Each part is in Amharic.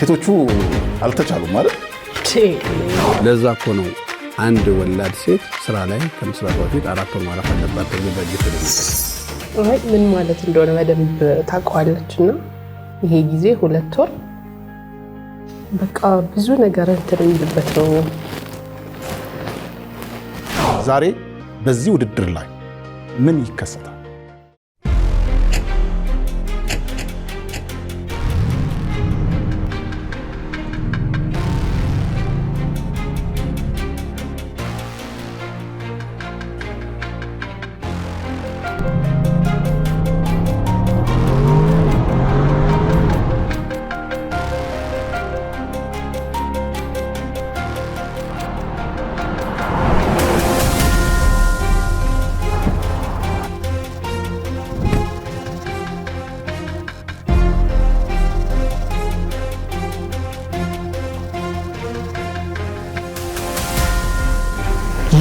ሴቶቹ አልተቻሉም ማለት ለዛ እኮ ነው አንድ ወላድ ሴት ስራ ላይ ከምስራቷ በፊት 4 ወር ማረፍ አለባት ተብሎ በግፍ አይ ምን ማለት እንደሆነ በደንብ ታውቀዋለችና ይሄ ጊዜ 2 ወር በቃ ብዙ ነገር እንድንበት ነው። ዛሬ በዚህ ውድድር ላይ ምን ይከሰታል?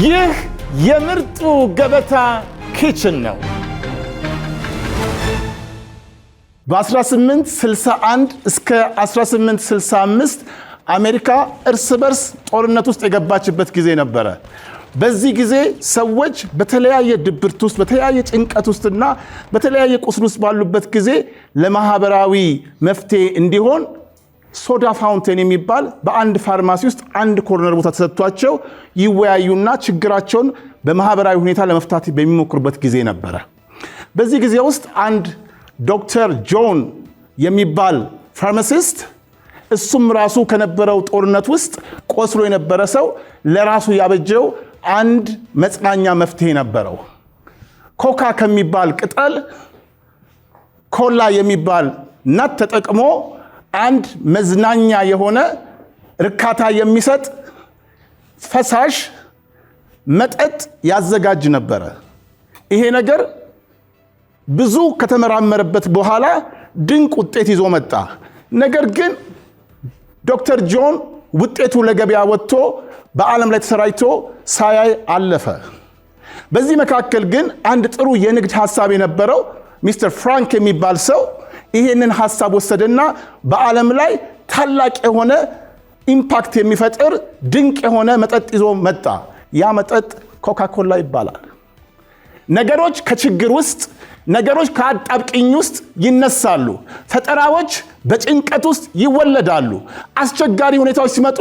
ይህ የምርጡ ገበታ ኪችን ነው። በ1861 እስከ 1865 አሜሪካ እርስ በርስ ጦርነት ውስጥ የገባችበት ጊዜ ነበረ። በዚህ ጊዜ ሰዎች በተለያየ ድብርት ውስጥ በተለያየ ጭንቀት ውስጥና በተለያየ ቁስል ውስጥ ባሉበት ጊዜ ለማህበራዊ መፍትሄ እንዲሆን ሶዳ ፋውንቴን የሚባል በአንድ ፋርማሲ ውስጥ አንድ ኮርነር ቦታ ተሰጥቷቸው ይወያዩና ችግራቸውን በማህበራዊ ሁኔታ ለመፍታት በሚሞክሩበት ጊዜ ነበረ። በዚህ ጊዜ ውስጥ አንድ ዶክተር ጆን የሚባል ፋርማሲስት እሱም ራሱ ከነበረው ጦርነት ውስጥ ቆስሎ የነበረ ሰው ለራሱ ያበጀው አንድ መጽናኛ መፍትሄ ነበረው። ኮካ ከሚባል ቅጠል ኮላ የሚባል ናት ተጠቅሞ አንድ መዝናኛ የሆነ ርካታ የሚሰጥ ፈሳሽ መጠጥ ያዘጋጅ ነበረ። ይሄ ነገር ብዙ ከተመራመረበት በኋላ ድንቅ ውጤት ይዞ መጣ። ነገር ግን ዶክተር ጆን ውጤቱ ለገበያ ወጥቶ በዓለም ላይ ተሰራጭቶ ሳያይ አለፈ። በዚህ መካከል ግን አንድ ጥሩ የንግድ ሐሳብ የነበረው ሚስተር ፍራንክ የሚባል ሰው ይሄንን ሐሳብ ወሰደና በዓለም ላይ ታላቅ የሆነ ኢምፓክት የሚፈጥር ድንቅ የሆነ መጠጥ ይዞ መጣ። ያ መጠጥ ኮካ-ኮላ ይባላል። ነገሮች ከችግር ውስጥ ነገሮች ከአጣብቂኝ ውስጥ ይነሳሉ። ፈጠራዎች በጭንቀት ውስጥ ይወለዳሉ። አስቸጋሪ ሁኔታዎች ሲመጡ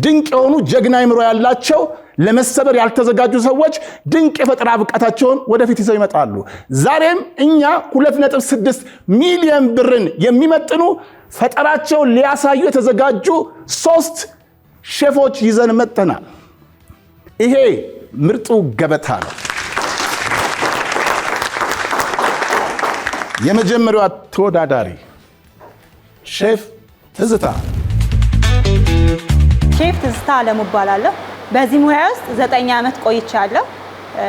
ድንቅ የሆኑ ጀግና አእምሮ ያላቸው ለመሰበር ያልተዘጋጁ ሰዎች ድንቅ የፈጠራ ብቃታቸውን ወደፊት ይዘው ይመጣሉ። ዛሬም እኛ 2.6 ሚሊዮን ብርን የሚመጥኑ ፈጠራቸውን ሊያሳዩ የተዘጋጁ 3 ሼፎች ይዘን መጥተናል። ይሄ ምርጡ ገበታ ነው። የመጀመሪያዋ ተወዳዳሪ ሼፍ ትዝታ። ሼፍ ትዝታ አለሙ እባላለሁ። በዚህ ሙያ ውስጥ 9 ዓመት ቆይቻለሁ።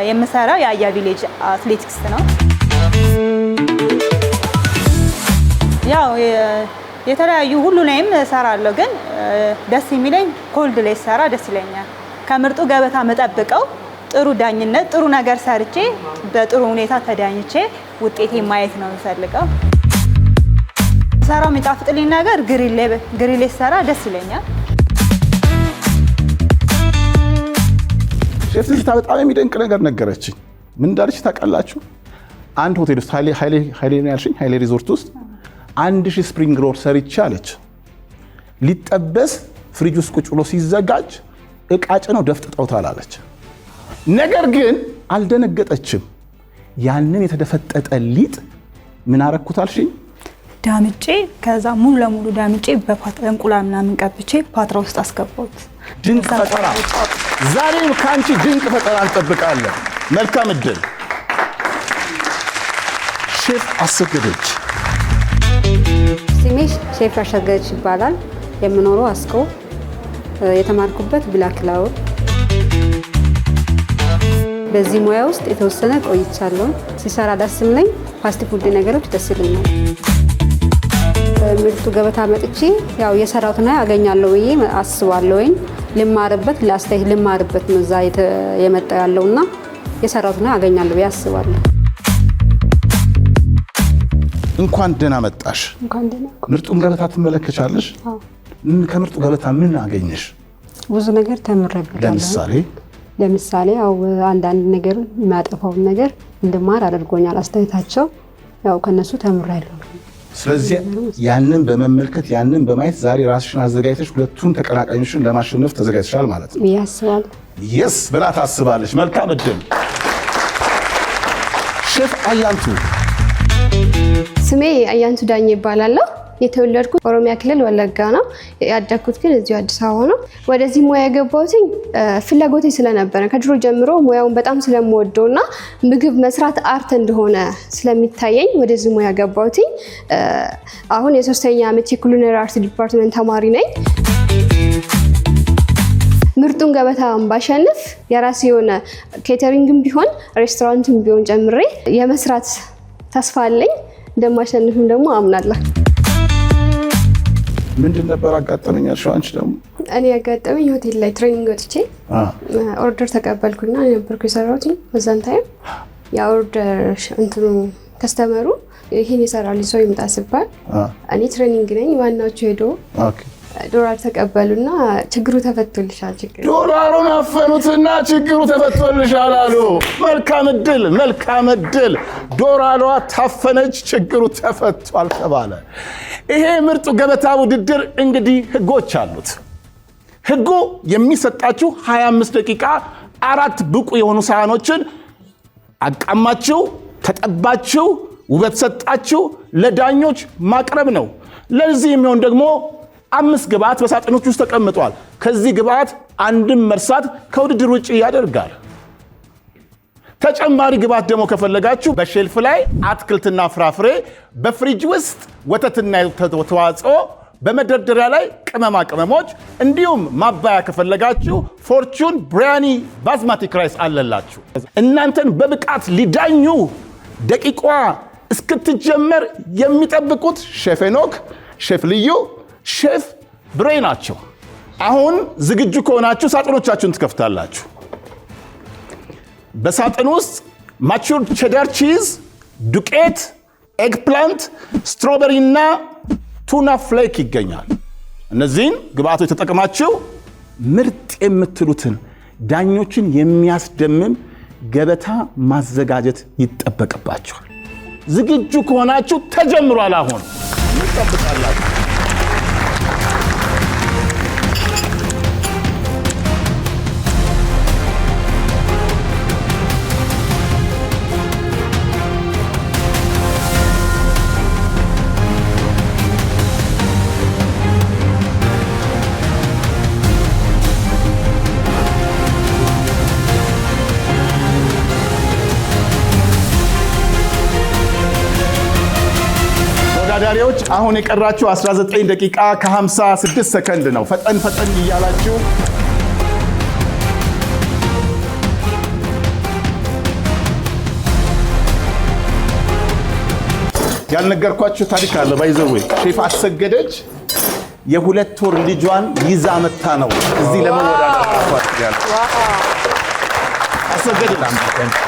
የምሰራው የአያ ቪሌጅ አትሌቲክስ ነው። ያው የተለያዩ ሁሉንም እሰራለሁ፣ ግን ደስ የሚለኝ ኮልድ ላይ ሰራ ደስ ይለኛል። ከምርጡ ገበታ መጠብቀው ጥሩ ዳኝነት ጥሩ ነገር ሰርቼ በጥሩ ሁኔታ ተዳኝቼ ውጤቴ ማየት ነው የምፈልገው። ሰራው የሚጣፍጥልኝ ነገር ግሪል ሰራ ደስ ይለኛል። ሼፍ ትዝታ በጣም የሚደንቅ ነገር ነገረችኝ። ምን እንዳለች ታውቃላችሁ? አንድ ሆቴል ውስጥ ሃይሌ ነው ያልሽኝ፣ ሃይሌ ሪዞርት ውስጥ 1000 ስፕሪንግ ሮል ሰርቼ አለች። ሊጠበስ ፍሪጅ ውስጥ ቁጭ ብሎ ሲዘጋጅ እቃ ጭነው ደፍጥጠውታል አለች። ነገር ግን አልደነገጠችም። ያንን የተደፈጠጠ ሊጥ ምን አረኩት አልሽኝ? ዳምጬ ከዛ ሙሉ ለሙሉ ዳምጬ በፓትራ እንቁላል ምናምን ቀብቼ ፓትራ ውስጥ አስገባሁት። ድንቅ ፈጠራ። ዛሬም ካንቺ ድንቅ ፈጠራ እንጠብቃለን። መልካም እድል ሼፍ አሰገደች። ስሜ ሼፍ አሰገደች ይባላል። የምኖረው አስኮ፣ የተማርኩበት ብላክ ላውር። በዚህ ሙያ ውስጥ የተወሰነ ቆይቻለሁ። ሲሰራ ደስ የሚለኝ ፋስት ፉድ ነገሮች ደስ ይሉኛል። ምርጡ ገበታ መጥቼ ያው የሰራሁትና ያገኛለሁ ብዬ አስባለሁ። ልማርበት ልማርበት ነው እዛ የመጣ ያለውና የሰራሁትና ያገኛለሁ ብዬ አስባለሁ። እንኳን ደህና መጣሽ። እንኳን ደህና። ምርጡን ገበታ ትመለከቻለሽ። ከምርጡ ገበታ ምን አገኘሽ? ብዙ ነገር ተምሬበታለሁ። ለምሳሌ ያው አንዳንድ ነገር የሚያጠፋውን ነገር እንድማር አድርጎኛል። አስተያየታቸው ያው ከነሱ ተምሬያለሁ። ስለዚህ ያንን በመመልከት ያንን በማየት ዛሬ ራስሽን አዘጋጅተሽ ሁለቱን ተቀናቃኞችን ለማሸነፍ ተዘጋጅተሻል ማለት ነው። ያስባል የስ ብላ ታስባለች። መልካም እድል። ሼፍ አያንቱ። ስሜ አያንቱ ዳኝ ይባላለሁ። የተወለድኩት ኦሮሚያ ክልል ወለጋ ነው። ያደግኩት ግን እዚሁ አዲስ አበባ ነው። ወደዚህ ሙያ የገባሁት ፍላጎቴ ስለነበረ ከድሮ ጀምሮ ሙያውን በጣም ስለምወደውና ምግብ መስራት አርት እንደሆነ ስለሚታየኝ ወደዚህ ሙያ ገባሁት። አሁን የ3ኛ ዓመት የኩሊነሪ አርት ዲፓርትመንት ተማሪ ነኝ። ምርጡን ገበታ ባሸንፍ የራሴ የሆነ ኬተሪንግም ቢሆን ሬስቶራንትም ቢሆን ጨምሬ የመስራት ተስፋ አለኝ። እንደማሸንፍም ደግሞ አምናለሁ። ምንድን ነበር አጋጠመኝ ያልሽው አንቺ ደግሞ? እኔ ያጋጠመኝ ሆቴል ላይ ትሬኒንግ ወጥቼ ኦርደር ተቀበልኩና ነበርኩ የሰራሁት። በዛን ታይም ያ ኦርደር እንትኑ ከስተመሩ ይሄን ይሰራል ሰው ይምጣ ሲባል እኔ ትሬኒንግ ነኝ ዋናዎቹ ሄዶ ዶላር ተቀበሉና ችግሩ ተፈቶልሻል። ዶላሩን አፈኑትና ችግሩ ተፈቶልሻል አሉ። መልካም እድል፣ መልካም እድል። ዶላሯ ታፈነች፣ ችግሩ ተፈቷል ተባለ። ይሄ ምርጡ ገበታ ውድድር እንግዲህ ህጎች አሉት። ህጉ የሚሰጣችሁ 25 ደቂቃ 4 ብቁ የሆኑ ሳህኖችን አቃማችሁ፣ ተጠባችሁ፣ ውበት ሰጣችሁ ለዳኞች ማቅረብ ነው። ለዚህ የሚሆን ደግሞ 5 ግብአት በሳጥኖች ውስጥ ተቀምጧል። ከዚህ ግብአት አንድም መርሳት ከውድድር ውጪ ያደርጋል። ተጨማሪ ግብአት ደግሞ ከፈለጋችሁ በሼልፍ ላይ አትክልትና ፍራፍሬ፣ በፍሪጅ ውስጥ ወተትና ተዋጽኦ፣ በመደርደሪያ ላይ ቅመማ ቅመሞች፣ እንዲሁም ማባያ ከፈለጋችሁ ፎርቹን ብሪያኒ ባዝማቲክ ራይስ አለላችሁ። እናንተን በብቃት ሊዳኙ ደቂቋ እስክትጀመር የሚጠብቁት ሼፍ ሄኖክ፣ ሼፍ ልዩ፣ ሼፍ ብሬ ናቸው። አሁን ዝግጁ ከሆናችሁ ሳጥኖቻችሁን ትከፍታላችሁ። በሳጥን ውስጥ ማቹርድ ቼዳር ቺዝ፣ ዱቄት፣ ኤግፕላንት፣ ስትሮበሪ እና ቱና ፍሌክ ይገኛል። እነዚህን ግብአቶች ተጠቅማችሁ ምርጥ የምትሉትን ዳኞችን የሚያስደምም ገበታ ማዘጋጀት ይጠበቅባችኋል። ዝግጁ ከሆናችሁ ተጀምሯል። አሁን እንጠብቃላችሁ። ተወዳዳሪዎች አሁን የቀራችሁ 19 ደቂቃ ከ56 ሰከንድ ነው። ፈጠን ፈጠን እያላችሁ ያልነገርኳችሁ ታሪክ አለ። ባይዘዌ ሼፍ አሰገደች የ2 ወር ልጇን ይዛ መታ ነው እዚህ ለመወዳደር ያለው። አሰገደች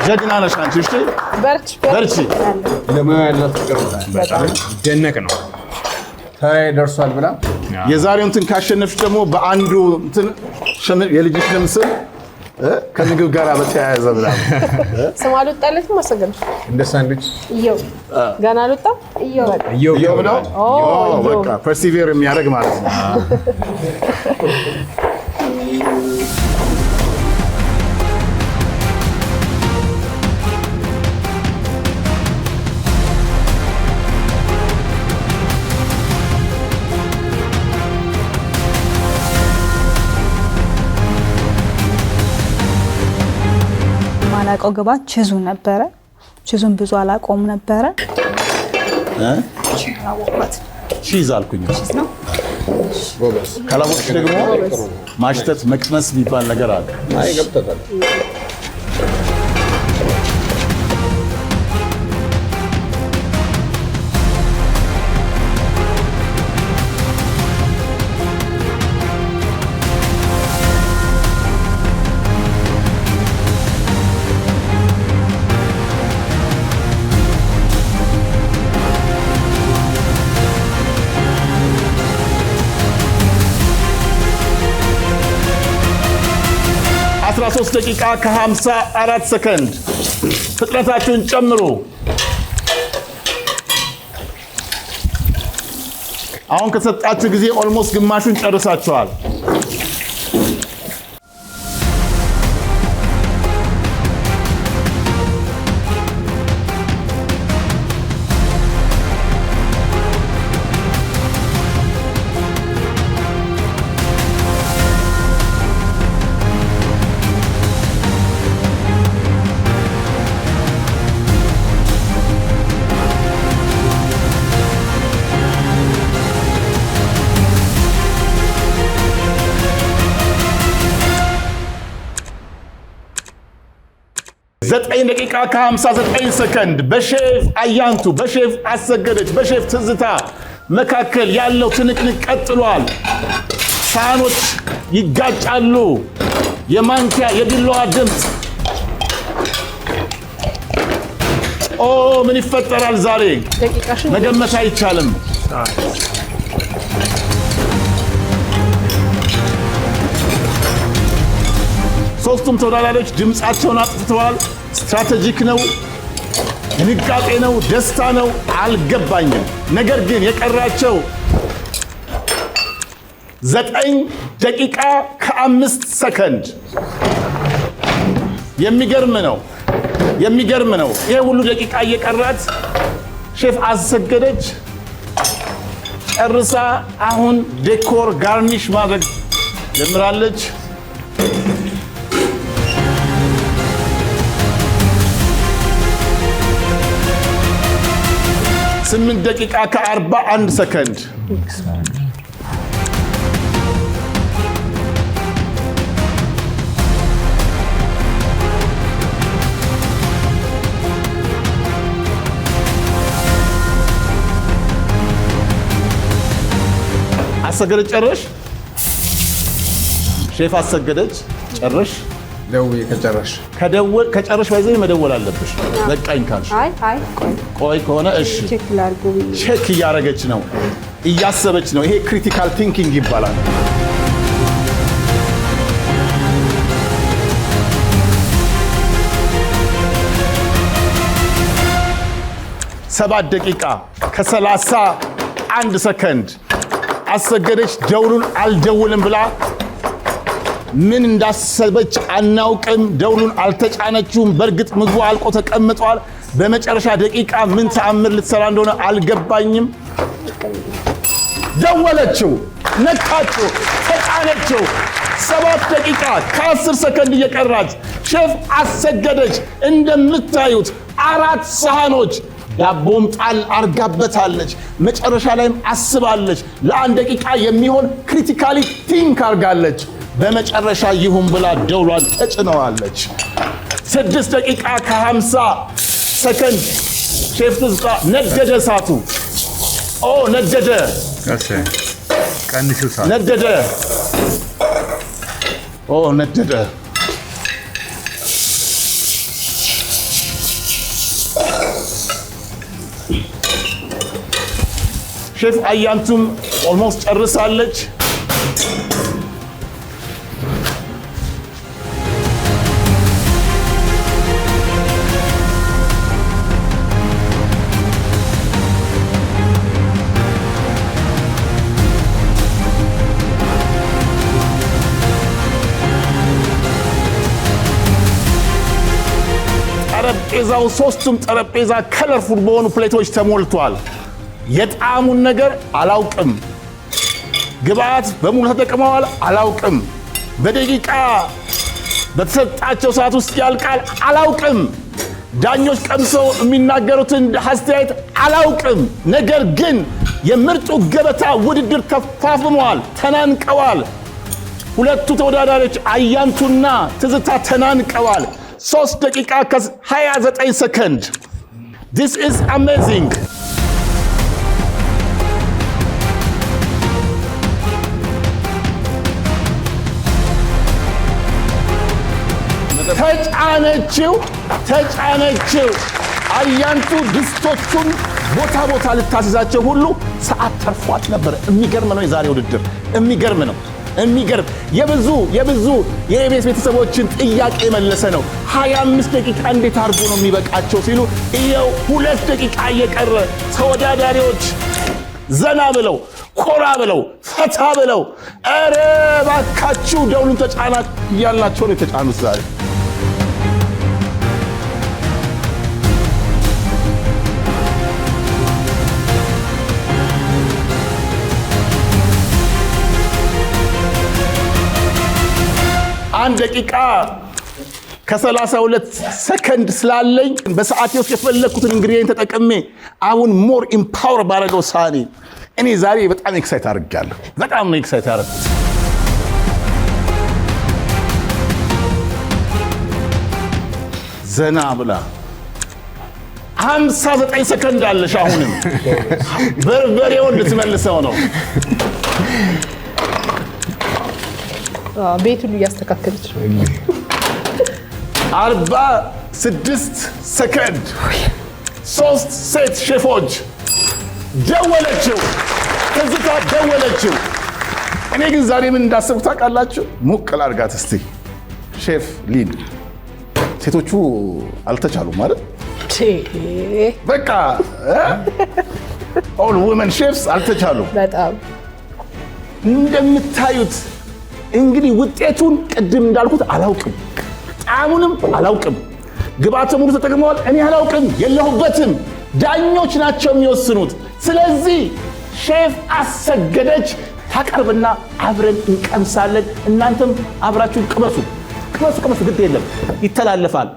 ጀግና ነሽ አንቺ። እሺ በርቺ። ለሙያ ያላት ፍቅር በጣም ደነቅ ነው። ተራዬ ደርሷል ብላ የዛሬውን እንትን ካሸነፍሽ ደግሞ በአንዱ እንትን የልጅሽ ምስል ከምግብ ጋር በተያያዘ ብላ ስም አልወጣለትም። አሰገደች እንደ ሳንድዊች እየው ገና አልወጣም። እየው ብለው በቃ ፐርሲቪር የሚያደርግ ማለት ነው። ማላቀው ግባት ቺዙ ነበረ። ቺዙን ብዙ አላቆም ነበረ። ቺዝ አልኩኝ። ካላወቅሽ ደግሞ ማሽተት መቅመስ የሚባል ነገር አለ። አይ ገብተታል። 13 ደቂቃ ከ54 ሰከንድ ፍጥነታችሁን ጨምሩ። አሁን ከሰጣችሁ ጊዜ ኦልሞስት ግማሹን ጨርሳችኋል። ዘጠኝ ደቂቃ ከ59 ሰከንድ በሼፍ አያንቱ፣ በሼፍ አሰገደች፣ በሼፍ ትዝታ መካከል ያለው ትንቅንቅ ቀጥሏል። ሳህኖች ይጋጫሉ። የማንኪያ የቢላዋ ድምፅ። ኦ ምን ይፈጠራል ዛሬ መገመት አይቻልም። ሶስቱም ተወዳዳሪዎች ድምፃቸውን አጥፍተዋል። ስትራቴጂክ ነው፣ ድንጋጤ ነው፣ ደስታ ነው፣ አልገባኝም። ነገር ግን የቀራቸው 9 ደቂቃ ከ5 ሰከንድ የሚገርም ነው፣ የሚገርም ነው። ይሄ ሁሉ ደቂቃ እየቀራት ሼፍ አሰገደች ጨርሳ አሁን ዴኮር ጋርኒሽ ማድረግ ጀምራለች። ስምንት ደቂቃ ከ41 ሰከንድ አሰገደች ጨረሽ። ሼፍ አሰገደች ጨረሽ። ደውዬ ከጨረሽ ከጨረሽ ባይዘኝ መደወል አለብሽ። በቃኝ ካልሽ ቆይ ከሆነ እሺ ቼክ እያደረገች ነው፣ እያሰበች ነው። ይሄ ክሪቲካል ቲንኪንግ ይባላል። ሰባት ደቂቃ ከ31 ሰከንድ አሰገደች። ደውሉን አልደውልም ብላ ምን እንዳሰበች አናውቅም። ደውሉን አልተጫነችውም። በእርግጥ ምግቡ አልቆ ተቀምጧል። በመጨረሻ ደቂቃ ምን ተአምር ልትሰራ እንደሆነ አልገባኝም። ደወለችው፣ ነካችው፣ ተጫነችው። 7 ደቂቃ ከ10 ሰከንድ እየቀራች ሼፍ አሰገደች እንደምታዩት 4 ሳህኖች ዳቦም ጣል አርጋበታለች። መጨረሻ ላይም አስባለች። ለ1 ደቂቃ የሚሆን ክሪቲካሊ ቲንክ አርጋለች። በመጨረሻ ይሁን ብላ ደውሏን ተጭነዋለች። 6 ደቂቃ ከ50 ሰከንድ ሼፍ ትዝታ ነደደ እሳቱ። ኦ ነደደ፣ ነደደ፣ ኦ ነደደ። ሼፍ አያንቱም ኦልሞስት ጨርሳለች። ጠረጴዛው ሶስቱም ጠረጴዛ ከለርፉል በሆኑ ፕሌቶች ተሞልቷል። የጣዕሙን ነገር አላውቅም። ግብአት በሙሉ ተጠቅመዋል፣ አላውቅም። በደቂቃ በተሰጣቸው ሰዓት ውስጥ ያልቃል፣ አላውቅም። ዳኞች ቀምሰው የሚናገሩትን አስተያየት አላውቅም። ነገር ግን የምርጡ ገበታ ውድድር ተፋፍመዋል፣ ተናንቀዋል። ሁለቱ ተወዳዳሪዎች አያንቱና ትዝታ ተናንቀዋል። 3 ደቂቃ ከ29 ሰከንድ። This is amazing. ተጫነችው። አያንቱ ድስቶቹን ቦታ ልታስይዛቸው ሁሉ ሰዓት ተርፏት ነበር። የሚገርም ነው የዛሬ ውድድር፣ የሚገርም ነው። የሚገርም የብዙ የኢቢኤስ ቤተሰቦችን ጥያቄ የመለሰ ነው። 25 ደቂቃ እንዴት አድርጎ ነው የሚበቃቸው ሲሉ ይኸው 2 ደቂቃ እየቀረ ተወዳዳሪዎች ዘና ብለው ኮራ ብለው ፈታ ብለው ኧረ እባካችሁ ደውሉን ተጫናት እያልናቸው ነው የተጫኑት ዛሬ። አንድ ደቂቃ ከ32 ሰከንድ ስላለኝ በሰዓቴ ውስጥ የፈለኩትን ኢንግሪዲየንት ተጠቅሜ አሁን ሞር ኢምፓወር ባረገው ሳኒ እኔ ዛሬ በጣም ኤክሳይት አድርጋለሁ። በጣም ነው ኤክሳይት አድርጋለሁ። ዘና ብላ 59 ሰከንድ አለሽ። አሁንም በርበሬውን ልትመልሰው ነው። ቤቱን እያስተካከለች 46 ሰከንድ 3 ሴት ሼፎች ደወለችው፣ ትዝታ ደወለችው። እኔ ግን ዛሬ ምን እንዳሰብኩ ታውቃላችሁ? ሞቅ ላድርጋት እስቲ። ሼፍ ሊን ሴቶቹ አልተቻሉም ማለት በቃ ኦል ውመን ሼፍስ አልተቻሉም። በጣም እንደምታዩት እንግዲህ ውጤቱን ቅድም እንዳልኩት አላውቅም፣ ጣዕሙንም አላውቅም። ግብአተ ሙሉ ተጠቅመዋል፣ እኔ አላውቅም፣ የለሁበትም። ዳኞች ናቸው የሚወስኑት። ስለዚህ ሼፍ አሰገደች ታቀርብና አብረን እንቀምሳለን። እናንተም አብራችሁ ቅመሱ፣ ግድ የለም ይተላለፋል።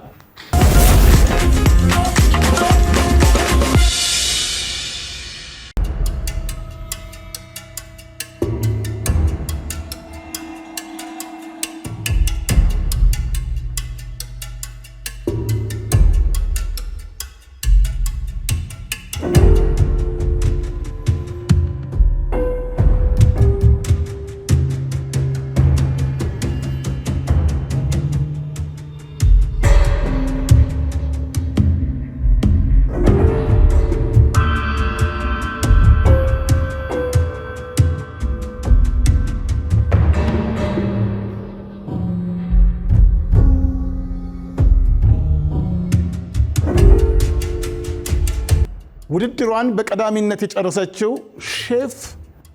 ውድድሯን በቀዳሚነት የጨረሰችው ሼፍ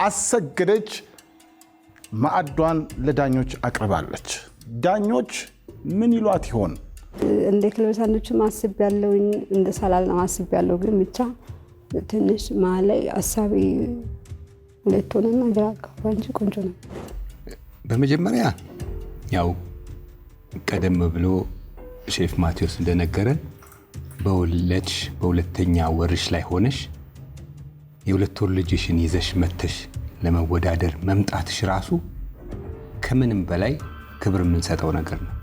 አሰገደች ማዕዷን ለዳኞች አቅርባለች። ዳኞች ምን ይሏት ይሆን? እንደ ክለበሳኖቹ ማስብ ያለውኝ እንደ ሰላል ነው ማስብ ያለው፣ ግን ብቻ ትንሽ መሀል ላይ ሀሳቤ ሁለት ሆነና ግራ አጋባ እንጂ ቆንጆ ነው። በመጀመሪያ ያው ቀደም ብሎ ሼፍ ማቴዎስ እንደነገረን በወለድሽ በሁለተኛ ወርሽ ላይ ሆነሽ የ2 ወር ልጅሽን ይዘሽ መተሽ ለመወዳደር መምጣትሽ ራሱ ከምንም በላይ ክብር የምንሰጠው ነገር ነው።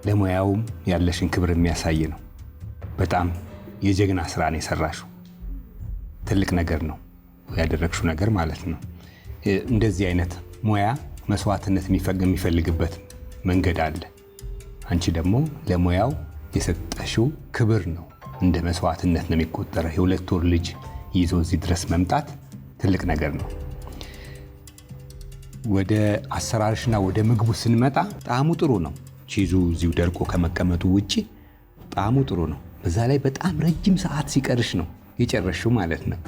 ለሙያውም ያለሽን ክብር የሚያሳይ ነው። በጣም የጀግና ስራ ነው የሰራሽው። ትልቅ ነገር ነው ያደረግሽው ነገር ማለት ነው። እንደዚህ አይነት ሙያ መስዋዕትነት የሚፈልግበት መንገድ አለ። አንቺ ደግሞ ለሙያው የሰጠሽው ክብር ነው፣ እንደ መስዋዕትነት ነው የሚቆጠረው። የ2 ወር ልጅ ይዞ እዚህ ድረስ መምጣት ትልቅ ነገር ነው። ወደ አሰራርሽና ወደ ምግቡ ስንመጣ ጣዕሙ ጥሩ ነው። ቺዙ እዚሁ ደርቆ ከመቀመጡ ውጪ ጣዕሙ ጥሩ ነው። በዛ ላይ በጣም ረጅም ሰዓት ሲቀርሽ ነው የጨረሽው ማለት ነው።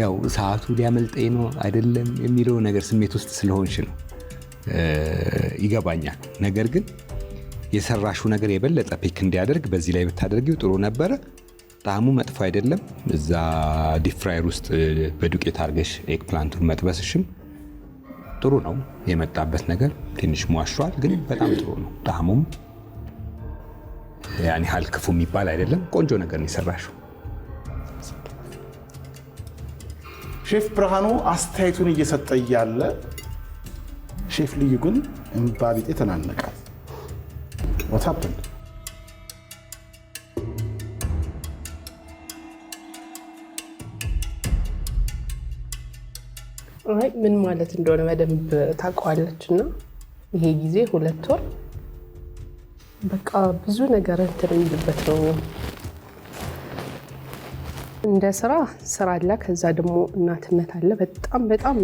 ያው ሰዓቱ ሊያመልጠኝ ነው አይደለም የሚለው ነገር ስሜት ውስጥ ስለሆንሽ ነው፣ ይገባኛል። ነገር ግን የሰራሽው ነገር የበለጠ ፒክ እንዲያደርግ በዚህ ላይ ብታደርጊው ጥሩ ነበረ። ጣዕሙ መጥፎ አይደለም። እዛ ዲፕ ፍራየር ውስጥ በዱቄት አድርገሽ ኤግ ፕላንቱን መጥበስሽም ጥሩ ነው። የመጣበት ነገር ትንሽ ሟሿል፣ ግን በጣም ጥሩ ነው። ጣዕሙም ያን ያህል ክፉ የሚባል አይደለም። ቆንጆ ነገር ነው የሰራሽው። ሼፍ ብርሃኑ አስተያየቱን እየሰጠ እያለ ሼፍ ልዩ ግን እንባ ቢጤ ተናነቃት። What happened? አይ ምን ማለት እንደሆነ በደንብ ታውቀዋለች እና ይሄ ጊዜ 2 ወር በቃ ብዙ ነገር እንትን ነው። እንደ ስራ አለ፣ ከዛ ደግሞ እናትነት አለ። በጣም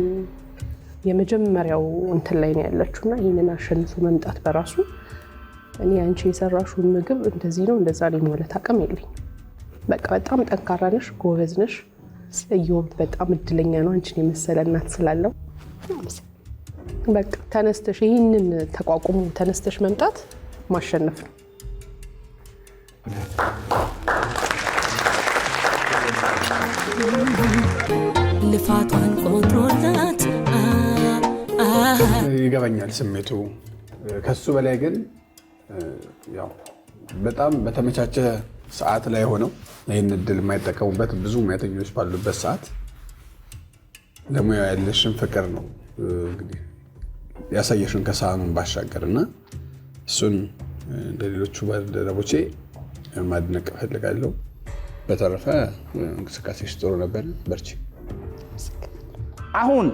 የመጀመሪያው እንትን ላይ ነው ያለችውና ይህንን አሸንፎ መምጣት በራሱ እኔ አንቺ የሰራሽውን ምግብ እንደዚህ ነው እንደዛ ላይ ማለት አቅም የለኝም። በቃ በጣም ጠንካራ ነሽ፣ ጎበዝ ነሽ። እዮብ በጣም እድለኛ ነው አንቺን የመሰለ እናት ስላለው። በቃ ተነስተሽ ይህንን ተቋቁሞ ተነስተሽ መምጣት ማሸነፍ ነው። ልፋቷን ቆጥሮላት ይገባኛል ስሜቱ። ከሱ በላይ ግን ያው በጣም በተመቻቸ ሰዓት ላይ ሆነው ይህን እድል የማይጠቀሙበት ብዙ ሙያተኞች ባሉበት ሰዓት ለሙያው ያለሽን ፍቅር ነው እንግዲህ ያሳየሽን ከሳህኑን ባሻገር እና እሱን ለሌሎቹ ባልደረቦቼ ማድነቅ እፈልጋለሁ። በተረፈ እንቅስቃሴሽ ጥሩ ነበር፣ በርቺ። አሁን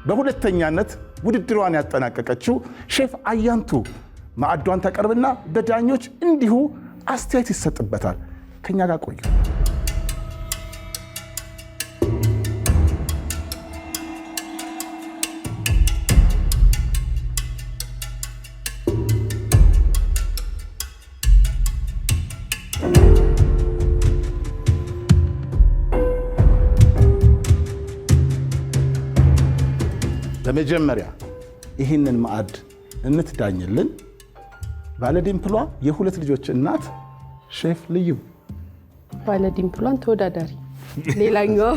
በሁለተኛነት ውድድሯን ያጠናቀቀችው ሼፍ አያንቱ ማዕዷን ታቀርብና በዳኞች እንዲሁ አስተያየት ይሰጥበታል። ከኛ ጋር ቆዩ። በመጀመሪያ ይህንን ማዕድ እንትዳኝልን ባለዲምፕሏ የሁለት ልጆች እናት ሼፍ ልዩ። ባለዲምፕሏን ተወዳዳሪ ሌላኛው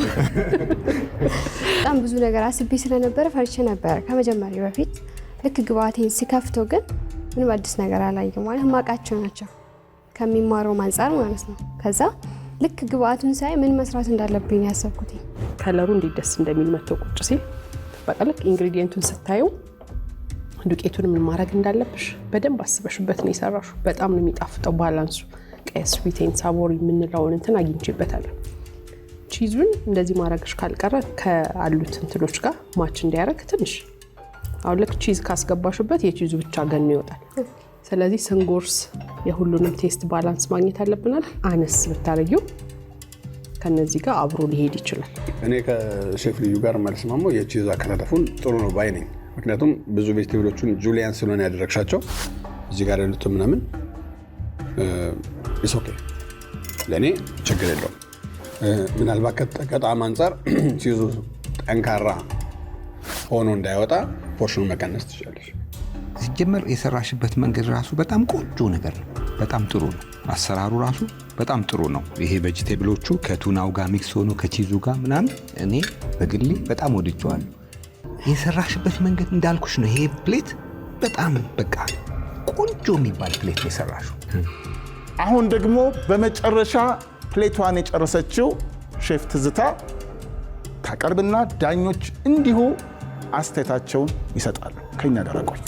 በጣም ብዙ ነገር አስቤ ስለነበረ ፈርቼ ነበረ ከመጀመሪያ በፊት። ልክ ግብአቴን ሲከፍተው ግን ምንም አዲስ ነገር አላየሁም። ማለት ማቃቸው ናቸው ከሚማረው አንፃር ማለት ነው። ከዛ ልክ ግብአቱን ሳይ ምን መስራት እንዳለብኝ ያሰብኩት ከለሩ እንዴት ደስ እንደሚል መጥቶ ቁጭ ሲል በቃ ልክ ኢንግሪዲየንቱን ስታዩ ዱቄቱን ምን ማድረግ እንዳለብሽ በደንብ አስበሽበት ነው የሰራሽው። በጣም ነው የሚጣፍጠው። ባላንሱ ቀይ ስዊት ኤንድ ሳቮሪ የምንለውን እንትን አግኝቼበታለሁ። ቺዙን እንደዚህ ማድረግሽ ካልቀረ ከአሉት እንትኖች ጋር ማች እንዲያደርግ ትንሽ አሁን ልክ ቺዝ ካስገባሽበት የቺዙ ብቻ ገኖ ይወጣል። ስለዚህ ስንጎርስ የሁሉንም ቴስት ባላንስ ማግኘት አለብናል። አነስ ብታረጊው ከነዚህ ጋር አብሮ ሊሄድ ይችላል። እኔ ከሼፍ ልዩ ጋር ማለስማማው የቺዝ አከታተፉን ጥሩ ነው ባይ ነኝ። ምክንያቱም ብዙ ቬጅቴብሎቹን ጁሊያን ስለሆነ ያደረግሻቸው እዚህ ጋር ያሉት ምናምን ኢስ ኦኬ፣ ለእኔ ችግር የለውም። ምናልባት ከጣዕም አንጻር ቺዙ ጠንካራ ሆኖ እንዳይወጣ ፖርሽኑ መቀነስ ትችላለች። ሲጀመር የሰራሽበት መንገድ ራሱ በጣም ቆንጆ ነገር ነው። በጣም ጥሩ ነው። አሰራሩ ራሱ በጣም ጥሩ ነው። ይሄ ቬጅቴብሎቹ ከቱናው ጋር ሚክስ ሆኖ ከቺዙ ጋር ምናምን እኔ በግሌ በጣም ወድጀዋለሁ። የሰራሽበት መንገድ እንዳልኩሽ ነው። ይሄ ፕሌት በጣም በቃ ቆንጆ የሚባል ፕሌት ነው የሰራሽው። አሁን ደግሞ በመጨረሻ ፕሌቷን የጨረሰችው ሼፍ ትዝታ ታቀርብና ዳኞች እንዲሁ አስተያየታቸውን ይሰጣሉ። ከኛ ጋር ቆዩ።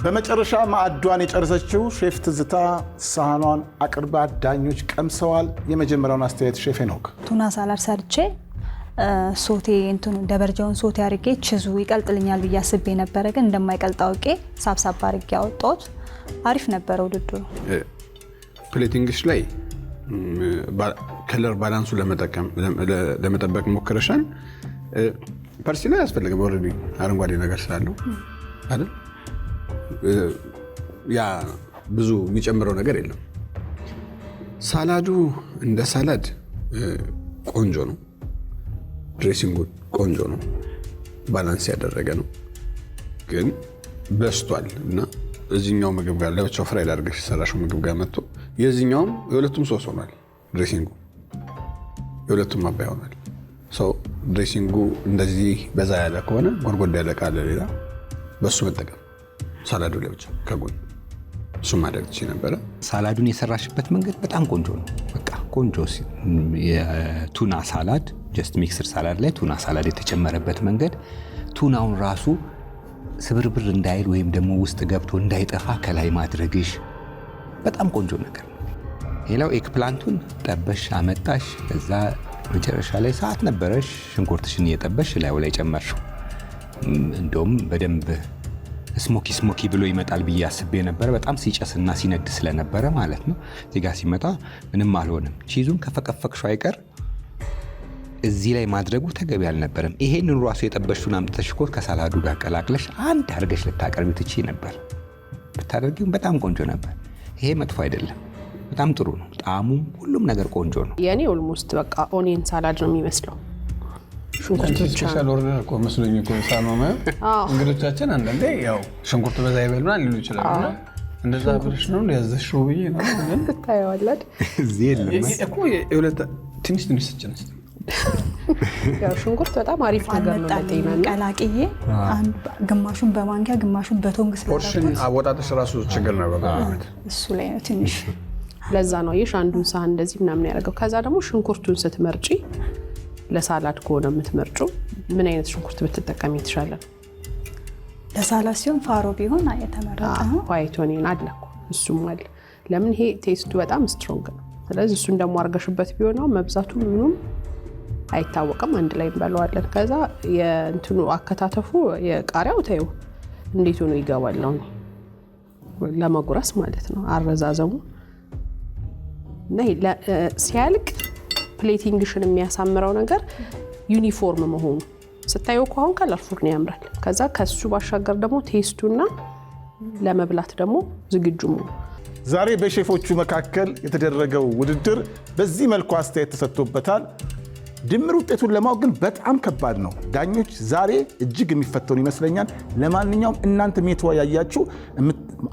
በመጨረሻ ማዕዷን የጨረሰችው ሼፍ ትዝታ ሳህኗን አቅርባ ዳኞች ቀምሰዋል። የመጀመሪያውን አስተያየት ሼፍ ሄኖክ። ቱና ሳላድ ሰርቼ ሶቴ እንትኑ ደበርጃውን ሶቴ አድርጌ ቺዙ ይቀልጥልኛል ብዬ አስቤ ነበረ፣ ግን እንደማይቀልጥ አውቄ ሳብሳብ አድርጌ አወጣሁት። አሪፍ ነበረ ውድድሩ። ፕሌቲንግሽ ላይ ከለር ባላንሱ ለመጠበቅ ሞክረሻል። ፐርሲና ያስፈልግም ኦልሬዲ አረንጓዴ ነገር ስላለው አይደል? ያ ብዙ የሚጨምረው ነገር የለም። ሳላዱ እንደ ሳላድ ቆንጆ ነው። ድሬሲንጉ ቆንጆ ነው። ባላንስ ያደረገ ነው። ግን በስቷል እና እዚህኛው ምግብ ጋር ለብቻው ፍራይድ አድርገሽ የሰራሽው ምግብ ጋር መጥቶ የዚህኛውም የሁለቱም ሶስ ሆኗል። ድሬሲንጉ የሁለቱም ማባያ ሆኗል። ሰው ድሬሲንጉ እንደዚህ በዛ ያለ ከሆነ ጎርጎዳ ያለ ቃለ ሌላ በሱ መጠቀም ሳላዱ ለብቻ ከጎን እሱ ማድረግ ትችይ ነበረ። ሳላዱን የሰራሽበት መንገድ በጣም ቆንጆ ነው። በቃ ቆንጆ የቱና ሳላድ ጀስት ሚክስድ ሳላድ ላይ ቱና ሳላድ የተጨመረበት መንገድ ቱናውን ራሱ ስብርብር እንዳይል ወይም ደግሞ ውስጥ ገብቶ እንዳይጠፋ ከላይ ማድረግሽ በጣም ቆንጆ ነገር ነው። ሌላው ኤግፕላንቱን ጠበሽ አመጣሽ፣ ከዛ መጨረሻ ላይ ሰዓት ነበረሽ ሽንኩርትሽን እየጠበሽ ላይ ጨመርሽው። እንደውም በደንብ ስሞኪ ብሎ ይመጣል ብዬ አስቤ ነበር። በጣም ሲጨስና ሲነድ ስለነበረ ማለት ነው። እዚህ ጋር ሲመጣ ምንም አልሆነም። ቺዙን ከፈቀፈቅሽው አይቀር እዚህ ላይ ማድረጉ ተገቢ አልነበረም። ይሄንን ራሱ የጠበሽውን አምጥተሽ እኮ ከሳላዱ ጋር ቀላቅለሽ አንድ አድርገሽ ልታቀርቢ ትችይ ነበር። ብታደርጊው በጣም ቆንጆ ነበር። ይሄ መጥፎ አይደለም፣ በጣም ጥሩ ነው። ጣዕሙም ሁሉም ነገር ቆንጆ ነው። የኔ ኦልሞስት በቃ ኦኒየን ሳላድ ነው የሚመስለው። ሽንኩርት ብቻ ስፔሻል ኦርደር እኮ መስሎኝ እኮ ሳማማ እንግዶቻችን አንዳንዴ ያው ሽንኩርት በዛ ይበሉና ሊሉ ይችላሉ። እንደዛ ብለሽ ነው ያዘሽው ብዬ ነው ግን ታየዋለህ እዚህ የለም እኮ የሁለት ትንሽ ስጭነስ ያው ሽንኩርት በጣም አሪፍ ነገር ነው ለጤና እና ቀላቅዬ ግማሹን በማንኪያ ግማሹን በቶንግ ፖርሽን አወጣጥሽ ራሱ ችግር ነው በቃ እሱ ላይ ነው ትንሽ። ለዛ ነው ይሽ አንዱን ሳህን እንደዚህ ምናምን ያደርገው። ከዛ ደግሞ ሽንኩርቱን ስትመርጪ ለሳላድ ከሆነ የምትመርጩ ምን አይነት ሽንኩርት ብትጠቀሚ ይችላል? ለሳላድ ሲሆን ፋሮ ቢሆን የተመረጠ ነው። ዋይት ኦኒየን አለ እኮ እሱም አለ። ለምን ይሄ ቴስቱ በጣም ስትሮንግ ነው። ስለዚህ እሱን ደግሞ አርገሽበት ቢሆነው መብዛቱ ምኑም አይታወቅም። አንድ ላይ እንበለዋለን። ከዛ የእንትኑ አከታተፉ የቃሪያው ታዩ እንዴት ሆኖ ይገባል ነው ለመጉረስ ማለት ነው አረዛዘሙ እና ሲያልቅ ፕሌቲንግሽን የሚያሳምረው ነገር ዩኒፎርም መሆኑ ስታየው እኮ አሁን ከለርፉል ነው ያምራል። ከዛ ከሱ ባሻገር ደግሞ ቴስቱና ለመብላት ደግሞ ዝግጁ መሆኑ። ዛሬ በሼፎቹ መካከል የተደረገው ውድድር በዚህ መልኩ አስተያየት ተሰጥቶበታል። ድምር ውጤቱን ለማወቅ ግን በጣም ከባድ ነው። ዳኞች ዛሬ እጅግ የሚፈተኑ ይመስለኛል። ለማንኛውም እናንተ የተወያያችሁ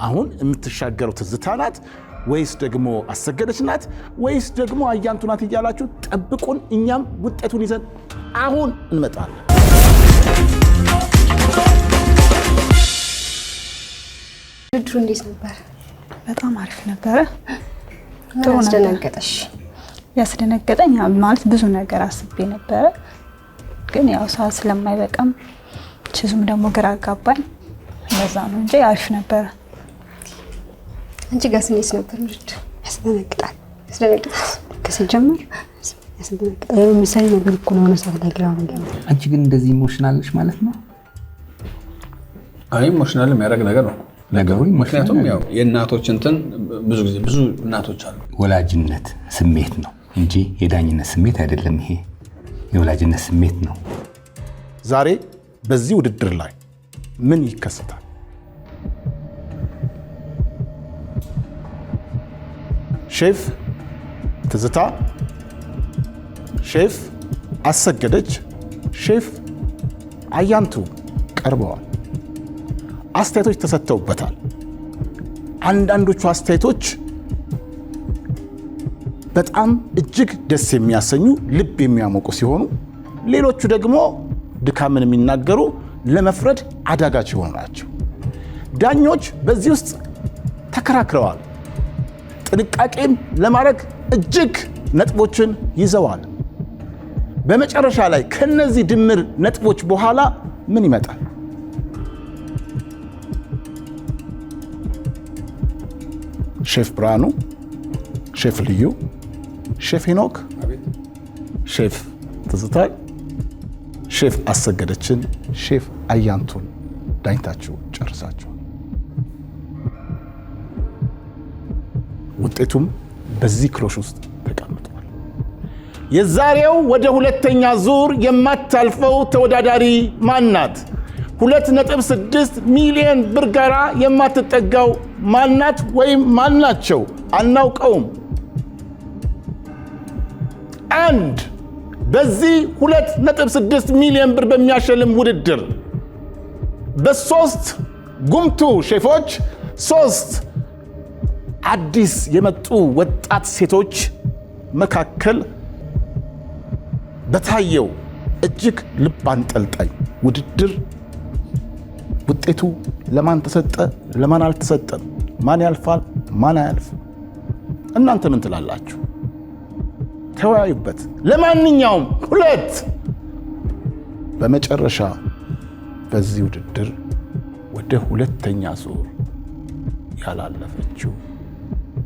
አሁን የምትሻገረው ትዝታ ናት ወይስ ደግሞ አሰገደች ናት ወይስ ደግሞ አያንቱ ናት እያላችሁ ጠብቁን። እኛም ውጤቱን ይዘን አሁን እንመጣለን። ውድድሩ እንዴት ነበር? በጣም አሪፍ ነበረ። ጥሩ አስደነገጠሽ? ያስደነገጠኝ ማለት ብዙ ነገር አስቤ ነበረ፣ ግን ያው ሰዓት ስለማይበቃም ቺዙም ደግሞ ግራ አጋባኝ። ለዛ ነው እንጂ አሪፍ ነበረ። አንቺ ጋር ስንት ነበር ውድድሩ? ያስደነግጣል። ከሲጀምር ያስደነግጣል። ምሳሌ ነገር እኮ ነው ሰዓት ላይ ግራ ነው። አንቺ ግን እንደዚህ ኢሞሽናል ነሽ ማለት ነው? አይ ኢሞሽናል የሚያደርግ ነገር ነው ነገሩ። ምክንያቱም ያው የእናቶች እንትን ብዙ ጊዜ ብዙ እናቶች አሉ። ወላጅነት ስሜት ነው እንጂ የዳኝነት ስሜት አይደለም። ይሄ የወላጅነት ስሜት ነው። ዛሬ በዚህ ውድድር ላይ ምን ይከሰታል? ሼፍ ትዝታ፣ ሼፍ አሰገደች፣ ሼፍ አያንቱ ቀርበዋል። አስተያየቶች ተሰጥተውበታል። አንዳንዶቹ አስተያየቶች በጣም እጅግ ደስ የሚያሰኙ ልብ የሚያሞቁ ሲሆኑ፣ ሌሎቹ ደግሞ ድካምን የሚናገሩ ለመፍረድ አዳጋች የሆኑ ናቸው። ዳኞች በዚህ ውስጥ ተከራክረዋል። ጥንቃቄም ለማድረግ እጅግ ነጥቦችን ይዘዋል። በመጨረሻ ላይ ከነዚህ ድምር ነጥቦች በኋላ ምን ይመጣል? ሼፍ ብርሃኑ፣ ሼፍ ልዩ፣ ሼፍ ሄኖክ፣ ሼፍ ትዝታ፣ ሼፍ አሰገደችን፣ ሼፍ አያንቱን ዳኝታችሁ ጨርሳችኋል። ውጤቱም በዚህ ክሎሽ ውስጥ ተቀምጧል። የዛሬው ወደ ሁለተኛ ዙር የማታልፈው ተወዳዳሪ ማናት? 2.6 ሚሊዮን ብር ጋራ የማትጠጋው ማናት ወይም ማናቸው? አናውቀውም። አንድ በዚህ 2.6 ሚሊዮን ብር በሚያሸልም ውድድር በሶስት ጉምቱ ሼፎች 3 አዲስ የመጡ ወጣት ሴቶች መካከል በታየው እጅግ ልብ አንጠልጣይ ውድድር ውጤቱ ለማን ተሰጠ፣ ለማን አልተሰጠም፣ ማን ያልፋል፣ ማን አያልፍም? እናንተ ምን ትላላችሁ? ተወያዩበት። ለማንኛውም 2 በመጨረሻ በዚህ ውድድር ወደ ሁለተኛ ዙር ያላለፈችው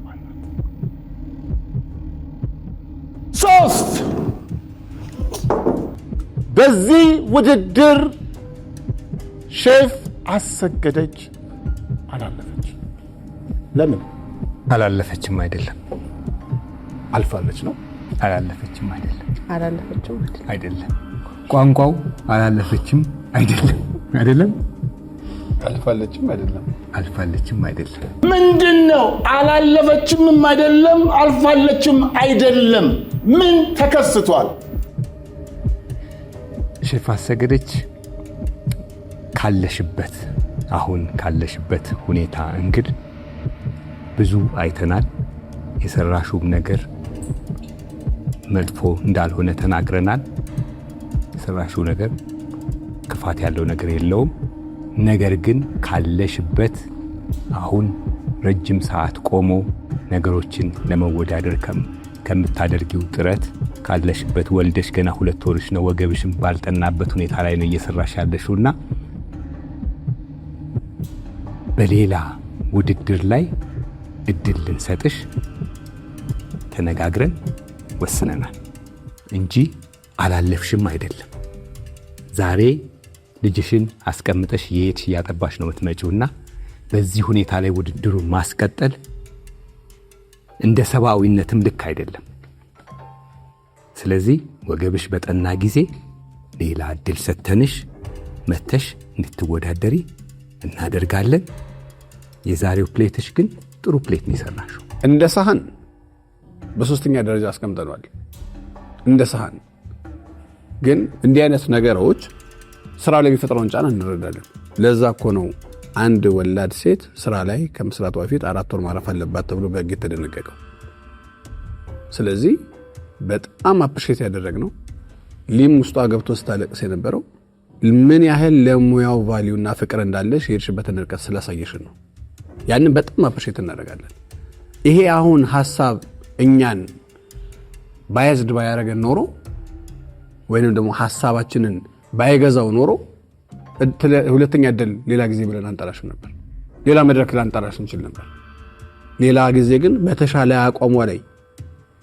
ማናት? 3 በዚህ ውድድር ሼፍ አሰገደች አላለፈች። ለምን አላለፈችም? አይደለም አልፋለች ነው። አላለፈችም አይደለም አላለፈችም አይደለም። ቋንቋው አላለፈችም አይደለም አይደለም። አልፋለችም አይደለም አልፋለችም አይደለም። ምንድነው? አላለፈችም አይደለም፣ አልፋለችም አይደለም። ምን ተከስቷል? ሼፍ አሰገደች ካለሽበት አሁን ካለሽበት ሁኔታ እንግድ ብዙ አይተናል። የሰራሹም ነገር መጥፎ እንዳልሆነ ተናግረናል። የሰራሹ ነገር ክፋት ያለው ነገር የለውም። ነገር ግን ካለሽበት አሁን ረጅም ሰዓት ቆሞ ነገሮችን ለመወዳደር ከምታደርጊው ጥረት ካለሽበት ወልደሽ ገና 2 ወርሽ ነው። ወገብሽም ባልጠናበት ሁኔታ ላይ ነው እየሰራሽ ያለሽውና በሌላ ውድድር ላይ እድል ልንሰጥሽ ተነጋግረን ወስነናል እንጂ አላለፍሽም አይደለም። ዛሬ ልጅሽን አስቀምጠሽ የት ያጠባሽ ነው የምትመጪውና በዚህ ሁኔታ ላይ ውድድሩን ማስቀጠል እንደ ሰብአዊነትም ልክ አይደለም። ስለዚህ ወገብሽ በጠና ጊዜ ሌላ እድል ሰተንሽ መተሽ እንድትወዳደሪ እናደርጋለን። የዛሬው ፕሌትሽ ግን ጥሩ ፕሌት ነው የሰራሽው። እንደ ሳህን በ3ኛ ደረጃ አስቀምጠናል። እንደ ሳህን ግን እንዲህ አይነት ነገሮች ስራ ላይ የሚፈጥረውን ጫና እንረዳለን። ለዛ እኮ ነው አንድ ወላድ ሴት ስራ ላይ ከመስራቷ በፊት 4 ወር ማረፍ አለባት ተብሎ በሕግ የተደነገገው። ስለዚህ በጣም አፕሪሼት ያደረግነው ሊም ውስጧ ገብቶ ስታለቅስ የነበረው ምን ያህል ለሙያው ቫልዩና ፍቅር እንዳለሽ የሄድሽበትን ርቀት ስላሳየሽን ነው። ያንን በጣም አፕሪሼት እናደርጋለን። ይሄ አሁን ሐሳብ እኛን ባያዝድ ባያረገን ኖሮ ወይንም ደግሞ ሐሳባችንን ባይገዛው ኖሮ ሁለተኛ እድል ሌላ ጊዜ ብለን አንጠራሽም ነበር። ሌላ መድረክ ላንጠራሽ እንችል ነበር። ሌላ ጊዜ ግን በተሻለ አቋሟ ላይ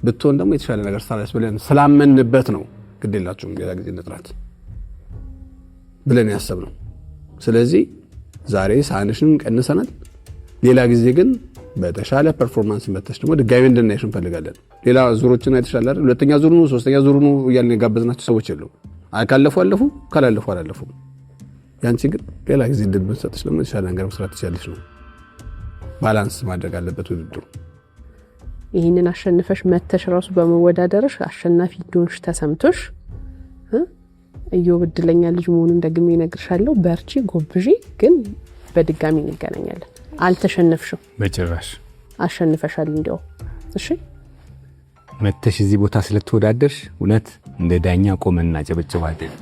ብትሆን ደግሞ የተሻለ ነገር ስታረስ ብለን ስላመንበት ነው ግዴላችሁም ሌላ ጊዜ እንጥራት ብለን ያሰብነው። ስለዚህ ዛሬ ሳህንሽን ቀንሰናል። ሌላ ጊዜ ግን በተሻለ ፐርፎርማንስ መተሽ ደግሞ ድጋሚ እንድናይሽ እንፈልጋለን። ሌላ ዙሮችን አይተሻል አይደል? ሁለተኛ ዙር ነው 3ኛ ዙር ነው እያልን የጋበዝናቸው ሰዎች የሉ። ካለፉ አለፉ፣ ካላለፉ አላለፉም። ያንቺ ግን ሌላ ጊዜ እድል ብንሰጥሽ ደግሞ የተሻለ ነገር መስራት ትችያለሽ ነው። ባላንስ ማድረግ አለበት ውድድሩ። ይህንን አሸንፈሽ መተሽ ራሱ በመወዳደርሽ አሸናፊ እንደሆንሽ ተሰምቶሽ እዮብ እድለኛ ልጅ መሆኑን ደግሜ እነግርሻለሁ። በርቺ፣ ጎብዢ። ግን በድጋሚ እንገናኛለን። አልተሸነፍሽም በጭራሽ አሸንፈሻል። እንዲያው እሺ መተሽ እዚህ ቦታ ስለተወዳደርሽ እውነት እንደ ዳኛ ቆመና ጨበጨባለን።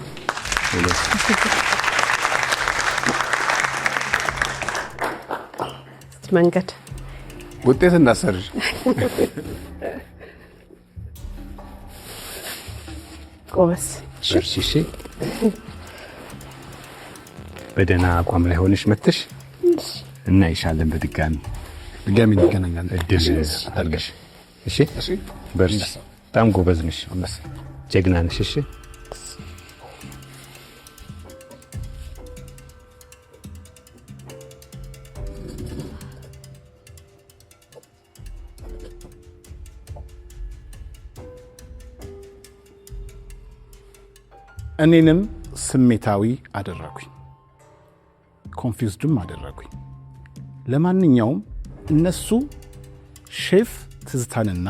መንገድ ውጤት እንዳሰርሽ ቆስ እሺ በደህና አቋም ላይ ሆነሽ መተሽ እና ይሻለን በድጋሚ እንገናኛለን። እድል አድርገሽ እሺ። በርቺ፣ በጣም ጎበዝ ነሽ፣ ጀግና ነሽ። እሺ እኔንም ስሜታዊ አደረጉኝ፣ ኮንፊውዝድም አደረጉኝ። ለማንኛውም እነሱ ሼፍ ትዝታንና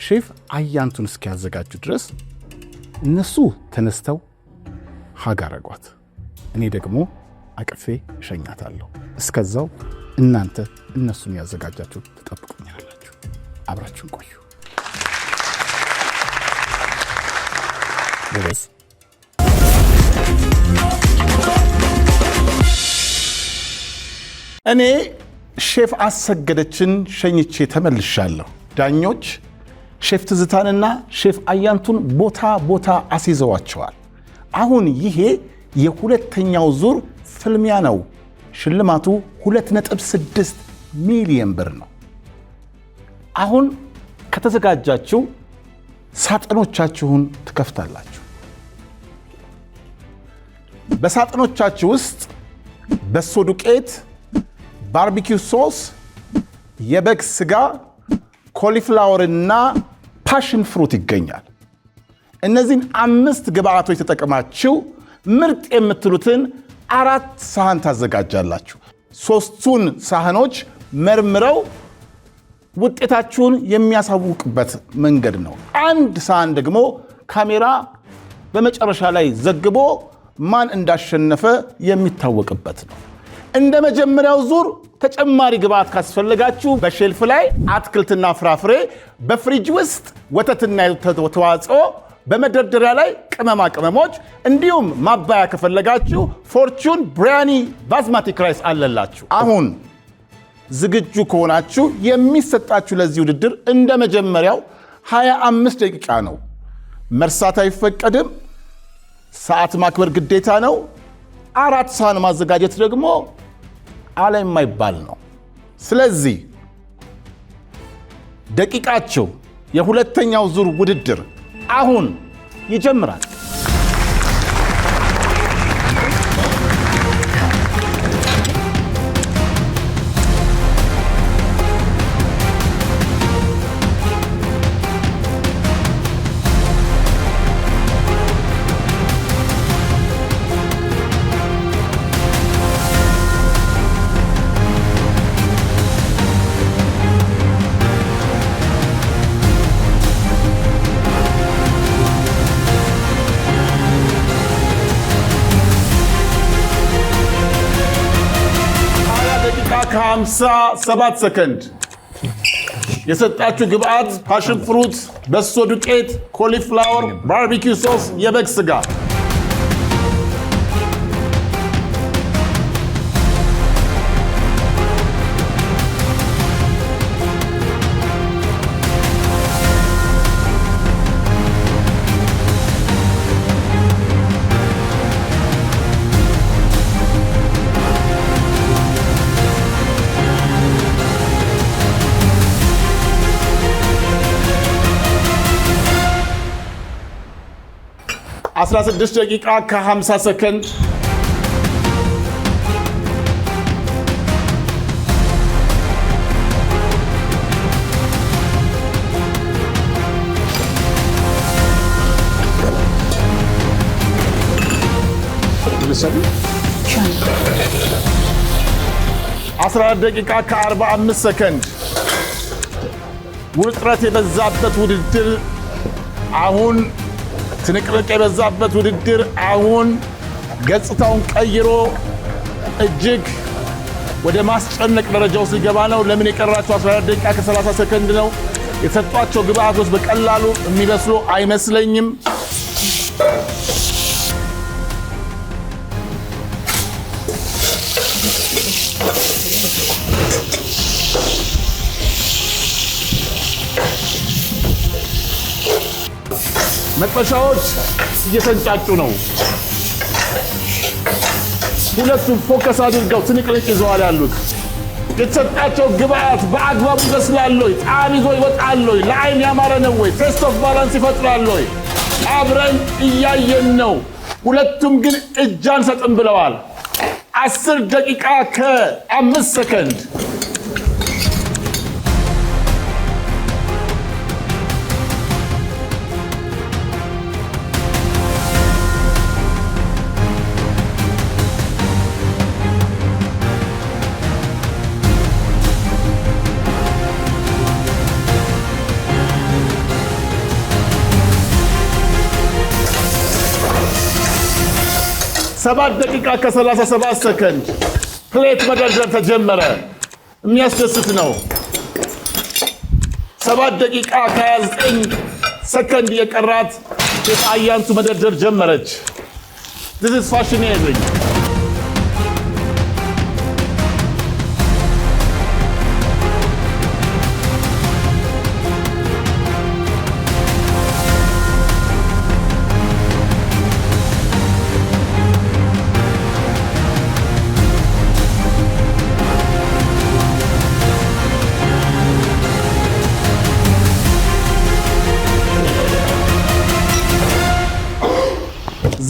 ሼፍ አያንቱን እስኪያዘጋጁ ድረስ እነሱ ተነስተው ሀግ አረጓት፣ እኔ ደግሞ አቅፌ እሸኛታለሁ። እስከዛው እናንተ እነሱን ያዘጋጃችሁ ትጠብቁኛላችሁ። አብራችሁን ቆዩ። ጎበዝ። እኔ ሼፍ አሰገደችን ሸኝቼ ተመልሻለሁ። ዳኞች ሼፍ ትዝታንና ሼፍ አያንቱን ቦታ አስይዘዋቸዋል። አሁን ይሄ የሁለተኛው ዙር ፍልሚያ ነው ሽልማቱ 2.6 ሚሊዮን ብር ነው። አሁን ከተዘጋጃችሁ ሳጥኖቻችሁን ትከፍታላችሁ። በሳጥኖቻችሁ ውስጥ በሶ ዱቄት፣ ባርቢኪው ሶስ፣ የበግ ስጋ፣ ኮሊፍላወርና ፓሽን ፍሩት ይገኛል። እነዚህን 5 ግብአቶች ተጠቅማችሁ ምርጥ የምትሉትን 4 ሳህን ታዘጋጃላችሁ። 3ቱን ሳህኖች መርምረው ውጤታችሁን የሚያሳውቅበት መንገድ ነው። 1 ሳህን ደግሞ ካሜራ በመጨረሻ ላይ ዘግቦ ማን እንዳሸነፈ የሚታወቅበት ነው። እንደ መጀመሪያው ዙር ተጨማሪ ግብአት ካስፈልጋችሁ በሼልፍ ላይ አትክልትና ፍራፍሬ፣ በፍሪጅ ውስጥ ወተትና ተዋጽኦ፣ በመደርደሪያ ላይ ቅመማ ቅመሞች፣ እንዲሁም ማባያ ከፈለጋችሁ ፎርቹን ብሪያኒ ባዝማቲክ ራይስ አለላችሁ። አሁን ዝግጁ ከሆናችሁ የሚሰጣችሁ ለዚህ ውድድር እንደ መጀመሪያው 25 ደቂቃ ነው። መርሳት አይፈቀድም። ሰዓት ማክበር ግዴታ ነው። 4 ሳህን ማዘጋጀት ደግሞ አለ የማይባል ነው። ስለዚህ ደቂቃቸው የሁለተኛው ዙር ውድድር አሁን ይጀምራል። ከ57 ሰከንድ የሰጣችሁ ግብአት ፓሽን ፍሩት፣ በሶ ዱቄት፣ ኮሊፍላወር፣ ባርቢኪው ሶስ፣ የበግ ስጋ። ለ16 ደቂቃ ከ50 ሰከንድ ደቂቃ ከ45 ሰከንድ ውጥረት የበዛበት ውድድር አሁን ትንቅንቅ የበዛበት ውድድር አሁን ገጽታውን ቀይሮ እጅግ ወደ ማስጨነቅ ደረጃው ሲገባ ነው። ለምን የቀራቸው 14 ደቂቃ ከ30 ሰከንድ ነው። የሰጧቸው ግብአቶች በቀላሉ የሚመስሉ አይመስለኝም። መጥበሻዎች እየተንጫጩ ነው። ሁለቱም ፎከስ አድርገው ትንቅንቅ ይዘዋል ያሉት። የተሰጣቸው ግብአት በአግባቡ ይበስላል ወይ? ጣዕም ይዞ ይወጣል ወይ? ለአይን ያማረ ነው ወይ? ቴስት ኦፍ ባላንስ ይፈጥራል ወይ? አብረን እያየን ነው። ሁለቱም ግን እጅ አንሰጥም ብለዋል። 10 ደቂቃ ከ5 ሰከንድ ደቂቃ ከ37 ሰከንድ ፕሌት መደርደር ተጀመረ። የሚያስደስት ነው። 7 ደቂቃ ከ29 ሰከንድ የቀራት ሴት አያንቱ መደርደር ጀመረች። This is fascinating.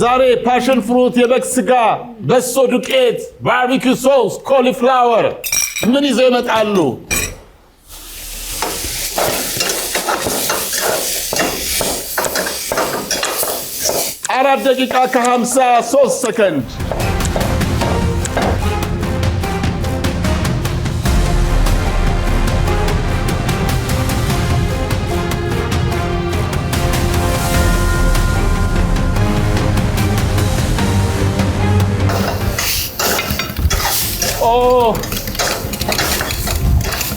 ዛሬ ፓሽን ፍሩት፣ የበግ ስጋ፣ በሶ ዱቄት፣ ባርቢኪው ሶስ፣ ኮሊፍላወር ምን ይዘው ይመጣሉ? አራት ደቂቃ ከ53 ሰከንድ።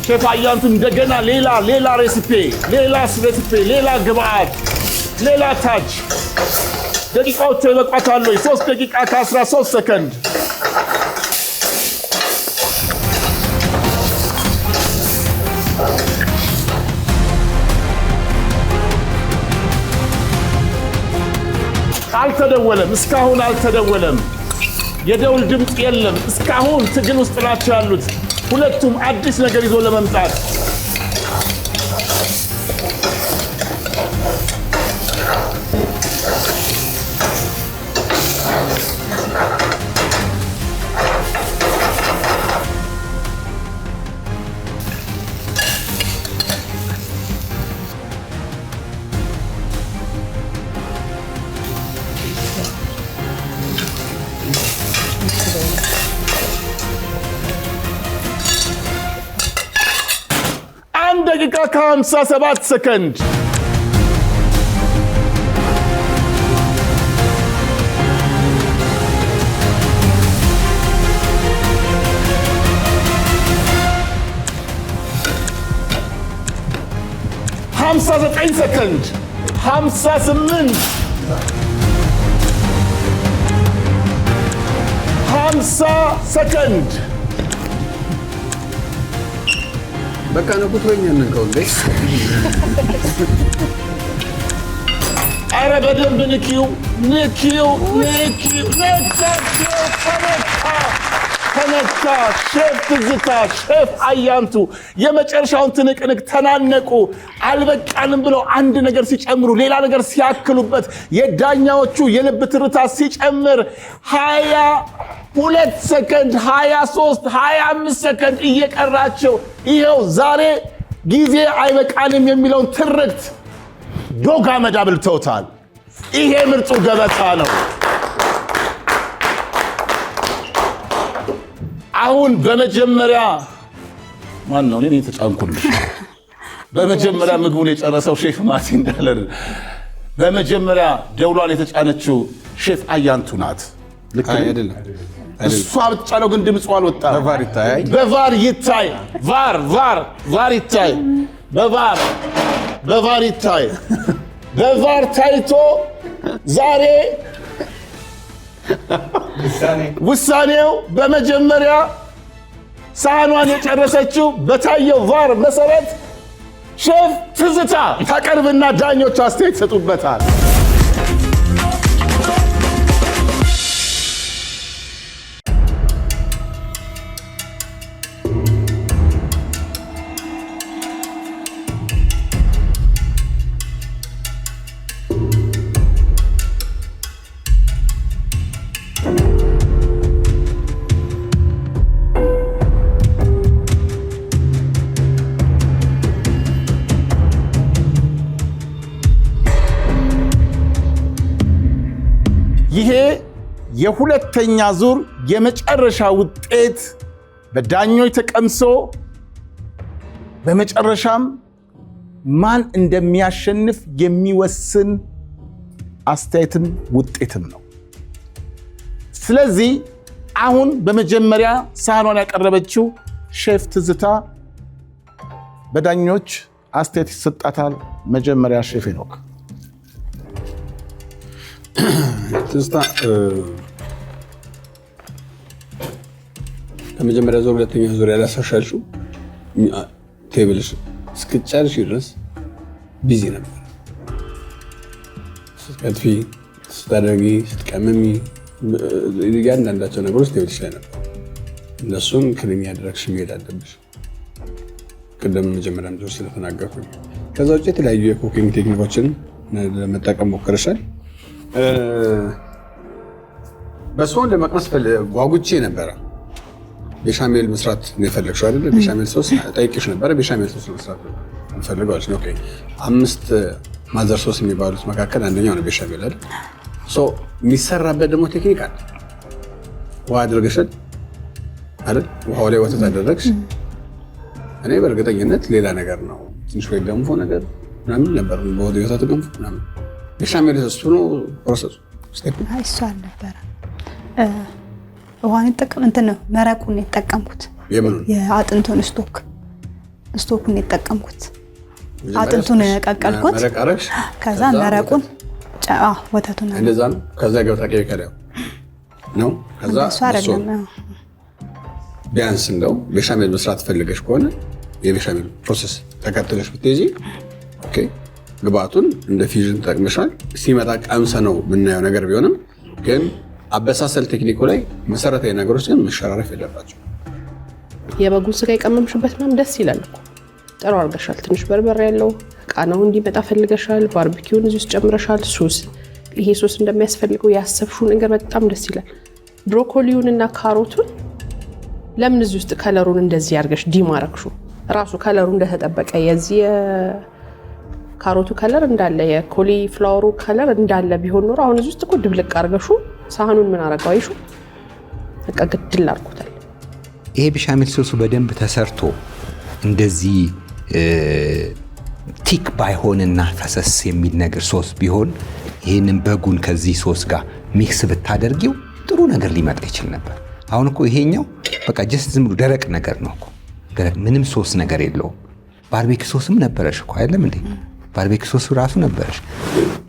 ሼፍ አያንቱ እንደገና ሌላ ሬሲፒ፣ ሌላ ግብአት፣ ሌላ ታች። ደቂቃዎቹ ይበቃታሉ። 3 ደቂቃ ከ13 ሰከንድ። አልተደወለም፣ እስካሁን አልተደወለም። የደውል ድምፅ የለም። እስካሁን ትግል ውስጥ ናቸው ያሉት ሁለቱም አዲስ ነገር ይዞ ለመምጣት። ደቂቃ ከ57 ሰከንድ። ሃምሳ 9 ሰከንድ። 58 50 ሰከንድ። በቃ ነው ቁጥረኛ ነንከው እንዴ? አረ በደንብ ንኪው። ተነካ። ሼፍ ትዝታ፣ ሼፍ አያንቱ የመጨረሻውን ትንቅንቅ ተናነቁ። አልበቃንም ብለው አንድ ነገር ሲጨምሩ ሌላ ነገር ሲያክሉበት የዳኛዎቹ የልብ ትርታ ሲጨምር 22 ሰከንድ፣ 23፣ 25 ሰከንድ እየቀራቸው ይኸው ዛሬ ጊዜ አይበቃንም የሚለውን ትርክት ዶግ አመድ አብልተውታል። ይሄ ምርጡ ገበታ ነው። አሁን በመጀመሪያ ማን ነው? እኔ ተጫንኩልሽ። በመጀመሪያ ምግቡን የጨረሰው ሼፍ ማቲ እንዳለ በመጀመሪያ ደውሏን የተጫነችው ሼፍ አያንቱ ናት። ልክ አይደለም? እሷ ብትጫነው ግን ድምፁ አልወጣም። በቫር ይታይ፣ በቫር ይታይ፣ ቫር ይታይ፣ በቫር ይታይ። በቫር ታይቶ ዛሬ ውሳኔው በመጀመሪያ ሳህኗን የጨረሰችው በታየው ቫር መሰረት ሼፍ ትዝታ ታቀርብና ዳኞች አስተያየት ይሰጡበታል። ይሄ የሁለተኛ ዙር የመጨረሻ ውጤት በዳኞች ተቀምሶ በመጨረሻም ማን እንደሚያሸንፍ የሚወስን አስተያየትም ውጤትም ነው። ስለዚህ አሁን በመጀመሪያ ሳህኗን ያቀረበችው ሼፍ ትዝታ በዳኞች አስተያየት ይሰጣታል። መጀመሪያ ሼፍ ሄኖክ። ትዝታ ከመጀመሪያ ዙር ሁለተኛ ዙር ያላሳሻልሽው ቴብልሽ እስክትጨርሺ ድረስ ቢዚ ነበር። ስትከትፊ፣ ስታደርጊ፣ ስትቀመሚ እያንዳንዳቸው ነገሮች ቴብልሽ ላይ ነበር። እነሱን ክሊን ያደረግሽ መሄድ አለብሽ። ቅድም መጀመሪያም ዙር ስለተናገርኩኝ ከዛ ውጭ የተለያዩ የኩኪንግ ቴክኒኮችን ለመጠቀም ሞክረሻል። በሶን ለመቅመስ ጓጉቼ ነበረ። ቤሻሜል መስራት ነው የፈለግሽው አይደል? ቤሻሜል ሶስ ጠይቄሽ ነበረ። ቤሻሜል ሶስ መስራት እንፈልጋለን። ኦኬ 5 ማዘር ሶስ የሚባሉት መካከል አንደኛው ነው ቤሻሜል አይደል? የሚሰራበት ደግሞ ቴክኒክ አለ። ውሃ አድርገሻል አይደል? ውሃው ላይ ወተት አደረግሽ። እኔ በእርግጠኝነት ሌላ ነገር ነው ትንሽ ወይ ገንፎ ነገር ምናምን ነበር በወደ ወተት ገንፎ ምናምን። ቤሻሜል ሶስ ነው ፕሮሰሱ። እሱ አልነበረ ውሃን ተጠቀም እንትን ነው መረቁን የተጠቀምኩት። የአጥንቱን ስቶኩን የተጠቀምኩት። አጥንቱን ቀቀልኩት። ከዛ መረቁን ወተቱን እንደዛ ነው። ከዛ ገብታ ከላይ ነው። ከዛ ቢያንስ እንደው ቤሻሜል መስራት ፈልገሽ ከሆነ የቤሻሜል ፕሮሰስ ተከትለሽ ብትይዚ ኦኬ። ግብአቱን እንደ ፊዥን ተጠቅመሻል። ሲመጣ ቀምሰ ነው የምናየው ነገር ቢሆንም ግን አበሳሰል ቴክኒኩ ላይ መሰረታዊ ነገሮች ግን መሸራረፍ የለባቸው። የበጉን ስጋ የቀመምሽበት ምናምን ደስ ይላል እኮ ጥሩ አድርገሻል። ትንሽ በርበሬ ያለው ቃናው እንዲመጣ ፈልገሻል። ባርቢኪውን እዚህ ውስጥ ጨምረሻል። ሶስ ይሄ ሶስ እንደሚያስፈልገው ያሰብሽው ነገር በጣም ደስ ይላል። ብሮኮሊውን እና ካሮቱን ለምን እዚህ ውስጥ ከለሩን እንደዚህ አድርገሽ ዲም አረግሽው? ራሱ ከለሩ እንደተጠበቀ የዚህ ካሮቱ ከለር እንዳለ የኮሊ ፍላወሩ ከለር እንዳለ ቢሆን ኖሮ አሁን እዚህ ውስጥ እኮ ድብልቅ አድርገሽው ሳህኑን ምን አረጋው? አይሹ በቃ ግድል አድርጎታል። ይሄ ቤሻሜል ሶሱ በደንብ ተሰርቶ እንደዚህ ቲክ ባይሆንና ፈሰስ የሚል ነገር ሶስ ቢሆን ይህንን በጉን ከዚህ ሶስ ጋር ሚክስ ብታደርጊው ጥሩ ነገር ሊመጣ ይችል ነበር። አሁን እኮ ይሄኛው በቃ ጀስት ዝም ብሎ ደረቅ ነገር ነው እኮ ደረቅ፣ ምንም ሶስ ነገር የለውም። ባርቤኪ ሶስም ነበረሽ እኮ አይደለም እንዴ? ባርቤኪ ሶሱ ራሱ ነበረሽ።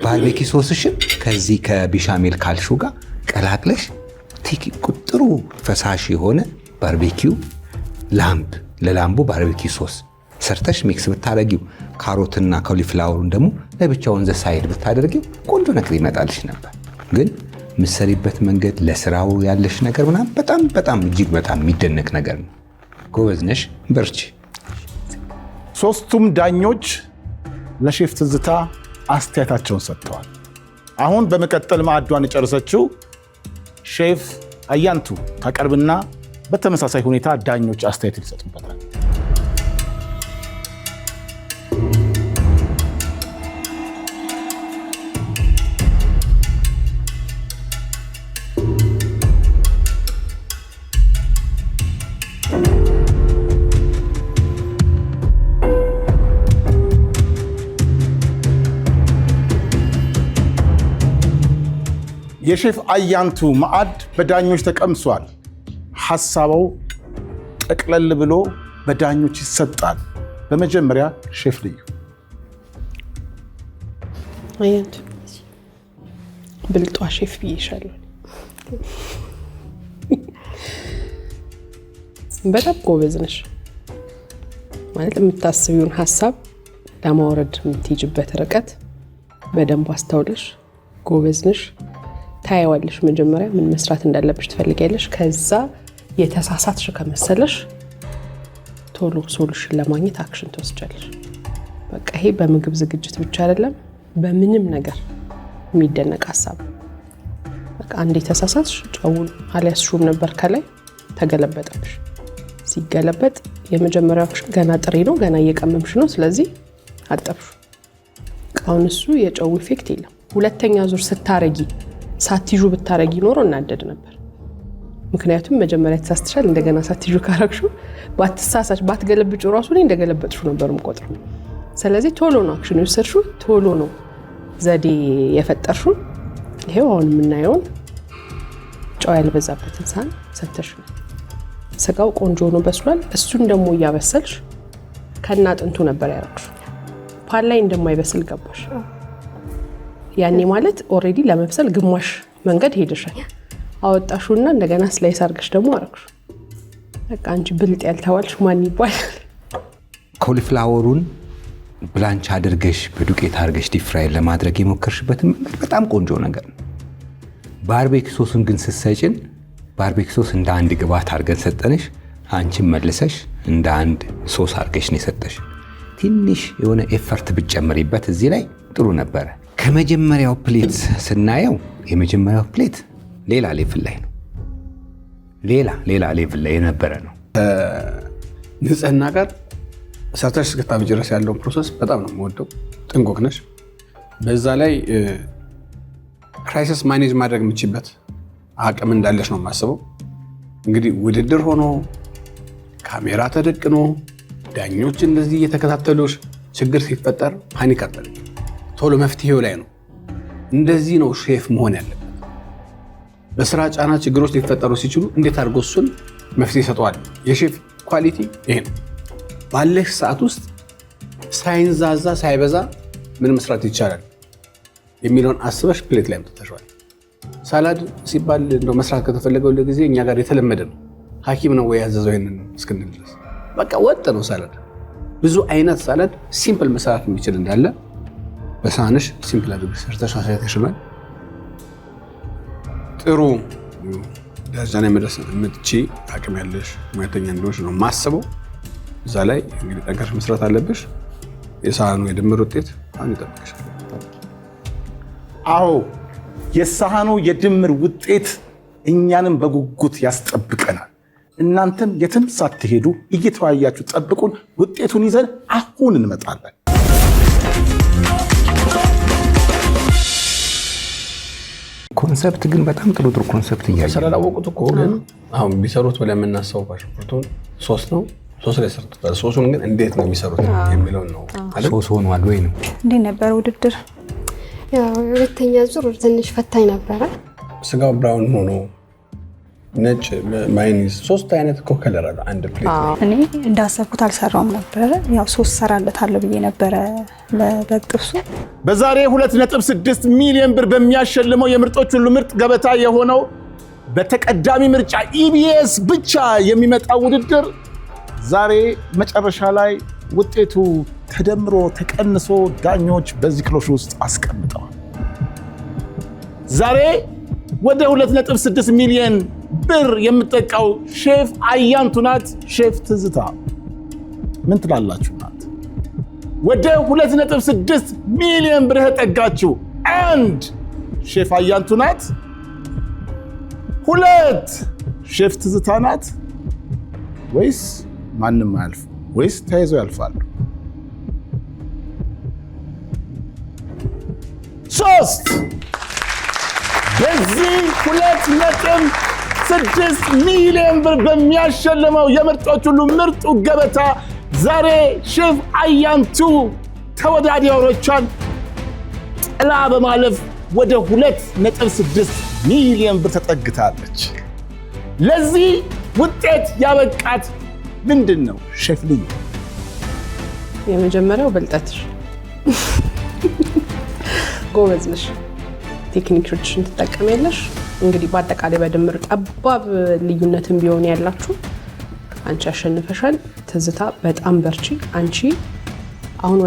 ባርቤኪ ሶስሽን ከዚህ ከቤሻሜል ካልሹ ጋር ቀላቅለሽ ጥሩ ፈሳሽ የሆነ ባርቤኪው ለላምቡ ባርቤኪ ሶስ ሰርተሽ ሚክስ ብታደርጊው ካሮትና ኮሊፍላወሩን ደግሞ ለብቻውን ዘ ሳይድ ብታደርጊው ቆንጆ ነገር ይመጣልሽ ነበር። ግን ምሰሪበት መንገድ ለስራው ያለሽ ነገር ምናምን በጣም እጅግ በጣም የሚደነቅ ነገር ነው። ጎበዝ ነሽ፣ በርቺ። ሶስቱም ዳኞች ለሼፍ ትዝታ አስተያየታቸውን ሰጥተዋል። አሁን በመቀጠል ማዕዷን የጨረሰችው ሼፍ አያንቱ ታቀርብና በተመሳሳይ ሁኔታ ዳኞች አስተያየት ይሰጡበታል። የሼፍ አያንቱ ማዕድ በዳኞች ተቀምሷል። ሐሳቡ ጠቅለል ብሎ በዳኞች ይሰጣል። በመጀመሪያ ሼፍ ልዩ አያንቱ ብልጧ ሼፍ ብዬሻለሁ። በጣም ጎበዝ ነሽ። ማለት የምታስቢውን ሐሳብ ለማውረድ የምትሄጂበት ርቀት በደንብ አስተውለሽ ጎበዝ ነሽ። ታያዋለሽ። መጀመሪያ ምን መስራት እንዳለብሽ ትፈልጊያለሽ። ከዛ የተሳሳትሽ ከመሰለሽ ቶሎ ሶሉሽን ለማግኘት አክሽን ትወስጃለሽ። በቃ ይሄ በምግብ ዝግጅት ብቻ አይደለም፣ በምንም ነገር የሚደነቅ ሀሳብ። በቃ አንዴ ተሳሳትሽ፣ ጨውን አልያዝሽውም ነበር ከላይ ተገለበጠብሽ። ሲገለበጥ የመጀመሪያው አክሽን ገና ጥሬ ነው፣ ገና እየቀመምሽ ነው። ስለዚህ አጠብሽ። አሁን እሱ የጨው ኢፌክት የለም። ሁለተኛ ዙር ስታረጊ ሳትይዡ ብታረጊ ኖሮ እናደድ ነበር። ምክንያቱም መጀመሪያ ተሳስተሻል፣ እንደገና ሳትይዡ ካረግሹ ባትሳሳች ባትገለብጩ ራሱ ላይ እንደገለበጥሹ ነበር የምቆጥረው። ስለዚህ ቶሎ ነው አክሽን የወሰድሽው፣ ቶሎ ነው ዘዴ የፈጠርሽው። ይሄው አሁን የምናየውን ጨው ያልበዛበትን ሳህን ሰተሽ ስጋው ቆንጆ ነው በስሏል። እሱን ደግሞ እያበሰልሽ ከና አጥንቱ ነበር ያረግሽው። ፓን ላይ እንደማይበስል ገባሽ። ያኔ ማለት ኦሬዲ ለመብሰል ግማሽ መንገድ ሄደሻል። አወጣሹና እንደገና ስላይስ አድርገሽ ደግሞ አረግሽ። በቃ አንቺ ብልጥ ያልተባልሽ ማን ይባላል? ኮሊፍላወሩን ብላንች አድርገሽ በዱቄት አድርገሽ ዲፕ ፍራይ ለማድረግ የሞከርሽበት መንገድ በጣም ቆንጆ ነገር ነው። ባርቤኪ ሶሱን ግን ስትሰጪን ባርቤኪ ሶስ እንደ አንድ ግብአት አድርገን ሰጠንሽ። አንቺም መልሰሽ እንደ አንድ ሶስ አድርገሽ ነው የሰጠሽ። ትንሽ የሆነ ኤፈርት ብትጨምሪበት እዚህ ላይ ጥሩ ነበረ። ከመጀመሪያው ፕሌት ስናየው የመጀመሪያው ፕሌት ሌላ ሌቭል ላይ ነው። ሌላ ሌቭል ላይ የነበረ ነው። ንጽህና ጋር ሰርተሽ እስክታብጂ ድረስ ያለውን ፕሮሰስ በጣም ነው የምወደው። ጥንቁቅ ነሽ። በዛ ላይ ክራይሲስ ማኔጅ ማድረግ የምችበት አቅም እንዳለሽ ነው የማስበው። እንግዲህ ውድድር ሆኖ ካሜራ ተደቅኖ ዳኞች እንደዚህ እየተከታተሉሽ ችግር ሲፈጠር ፓኒክ አትበል። ቶሎ መፍትሄው ላይ ነው። እንደዚህ ነው ሼፍ መሆን ያለበት። በስራ ጫና ችግሮች ሊፈጠሩ ሲችሉ እንዴት አድርጎ እሱን መፍትሄ ይሰጠዋል። የሼፍ ኳሊቲ ይሄ ነው። ባለሽ ሰዓት ውስጥ ሳይንዛዛ ሳይበዛ ምን መስራት ይቻላል የሚለውን አስበሽ ፕሌት ላይ አምጥተሽዋል። ሳላድ ሲባል እንደው መስራት ከተፈለገው ለጊዜ እኛ ጋር የተለመደ ነው። ሐኪም ነው ወይ ያዘዘው ይሄንን እስክንል ድረስ በቃ ወጥ ነው ሳላድ። ብዙ አይነት ሳላድ ሲምፕል መስራት የሚችል እንዳለ በሳህንሽ ሲምፕል አድርገሽ ሰርተሽ አሳይተሽናል። ጥሩ ደረጃ ላይ መድረስ የምትችይ አቅም ያለሽ ሙያተኛ እንደሆንሽ ነው የማስበው። እዛ ላይ እንግዲህ ጠንከርሽ መስራት አለብሽ። የሳህኑ የድምር ውጤት አሁን ይጠብቅሻል። አዎ የሳህኑ የድምር ውጤት እኛንም በጉጉት ያስጠብቀናል። እናንተም የትም ሳትሄዱ እየተወያያችሁ ጠብቁን። ውጤቱን ይዘን አሁን እንመጣለን። ኮንሰፕት ግን በጣም ጥሩ ኮንሰፕት እያየ ስላላወቁት እኮ ግን አሁን ቢሰሩት ብለን የምናስበው ፓስፖርቱን 3 ነው። 3 ላይ ሰርተውታል። 3ን ግን እንዴት ነው የሚሰሩት የሚለውን ነው አይደል? 3 ሆኗል ወይ ነው። እንዴት ነበር ውድድር? ያው ሁለተኛ ዙር ትንሽ ፈታኝ ነበረ። ስጋው ብራውን ሆኖ ነጭ ማይኒዝ 3 አይነት እኮ ከለር አለ አንድ ፕሌት ላይ። እኔ እንዳሰብኩት አልሰራውም ነበረ። ያው 3 ሰራለታለሁ ብዬ ነበረ ለበግ ጥብሱ። በዛሬ 2.6 ሚሊዮን ብር በሚያሸልመው የምርጦች ሁሉ ምርጥ ገበታ የሆነው በተቀዳሚ ምርጫ ኢቢኤስ ብቻ የሚመጣው ውድድር ዛሬ መጨረሻ ላይ ውጤቱ ተደምሮ ተቀንሶ ዳኞች በዚህ ክሎሽ ውስጥ አስቀምጠዋል። ዛሬ ወደ 2.6 ሚሊዮን ብር የምትጠቃው ሼፍ አያንቱ ናት። ሼፍ ትዝታ ምን ትላላችሁ? ናት ወደ 2.6 ሚሊዮን ብር ተጠጋችሁ። 1 ሼፍ አያንቱ ናት። 2 ሼፍ ትዝታ ናት። ወይስ ማንም አያልፍ? ወይስ ተያይዘው ያልፋሉ? 3 በዚህ 2.6 ሚሊዮን ብር በሚያሸልመው የምርጦች ሁሉ ምርጡ ገበታ ዛሬ ሼፍ አያንቱ ተወዳዳሪዎቿን ጥላ በማለፍ ወደ 2.6 ሚሊዮን ብር ተጠግታለች። ለዚህ ውጤት ያበቃት ምንድን ነው? ሼፍ ልዩ የመጀመሪያው ብልጠትሽ፣ ጎበዝ ነሽ፣ ቴክኒኮችን ትጠቀሚያለሽ። እንግዲህ በአጠቃላይ በድምር ጠባብ ልዩነትም ቢሆን ያላችሁ አንቺ አሸንፈሻል። ትዝታ በጣም በርቺ። አንቺ አሁን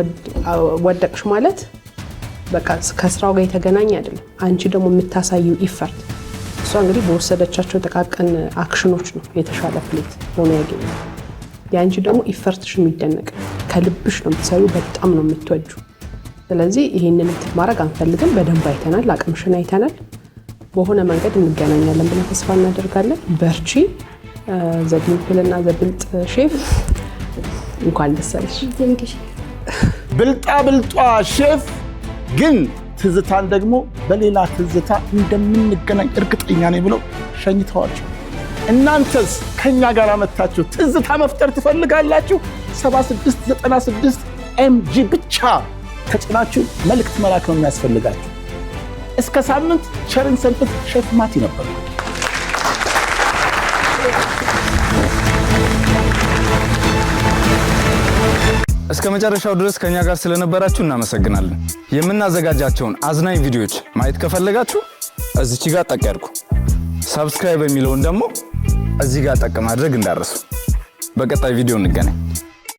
ወደቅሽ ማለት በቃ ከስራው ጋር የተገናኘ አይደለም። አንቺ ደግሞ የምታሳየው ኢፈርት እሷ እንግዲህ በወሰደቻቸው ጥቃቅን አክሽኖች ነው የተሻለ ፕሌት ሆኖ ያገኘው። የአንቺ ደግሞ ኢፈርትሽ የሚደነቅ ከልብሽ ነው የምትሰሪው፣ በጣም ነው የምትወጁ። ስለዚህ ይህንን ማድረግ አንፈልግም። በደንብ አይተናል፣ አቅምሽን አይተናል። በሆነ መንገድ እንገናኛለን ብለን ተስፋ እናደርጋለን። በርቺ። ዘዲምፕልና ዘብልጥ ሼፍ እንኳን ደስ አለሽ። ብልጣ ብልጧ ሼፍ ግን ትዝታን ደግሞ በሌላ ትዝታ እንደምንገናኝ እርግጠኛ ነኝ ብለው ሸኝተዋቸው። እናንተስ ከኛ ጋር መታችሁ ትዝታ መፍጠር ትፈልጋላችሁ? 7696 MG ብቻ ተጭናችሁ መልእክት መላክ ነው የሚያስፈልጋችሁ። እስከ ሳምንት ቸርን ሰንብት። ሼፍ ማቲ ነበር። እስከ መጨረሻው ድረስ ከኛ ጋር ስለነበራችሁ እናመሰግናለን። የምናዘጋጃቸውን አዝናኝ ቪዲዮዎች ማየት ከፈለጋችሁ እዚች ጋር ጠቅ ያድርጉ። ሰብስክራይብ የሚለውን ደግሞ እዚህ ጋር ጠቅ ማድረግ እንዳረሱ። በቀጣይ ቪዲዮ እንገናኝ።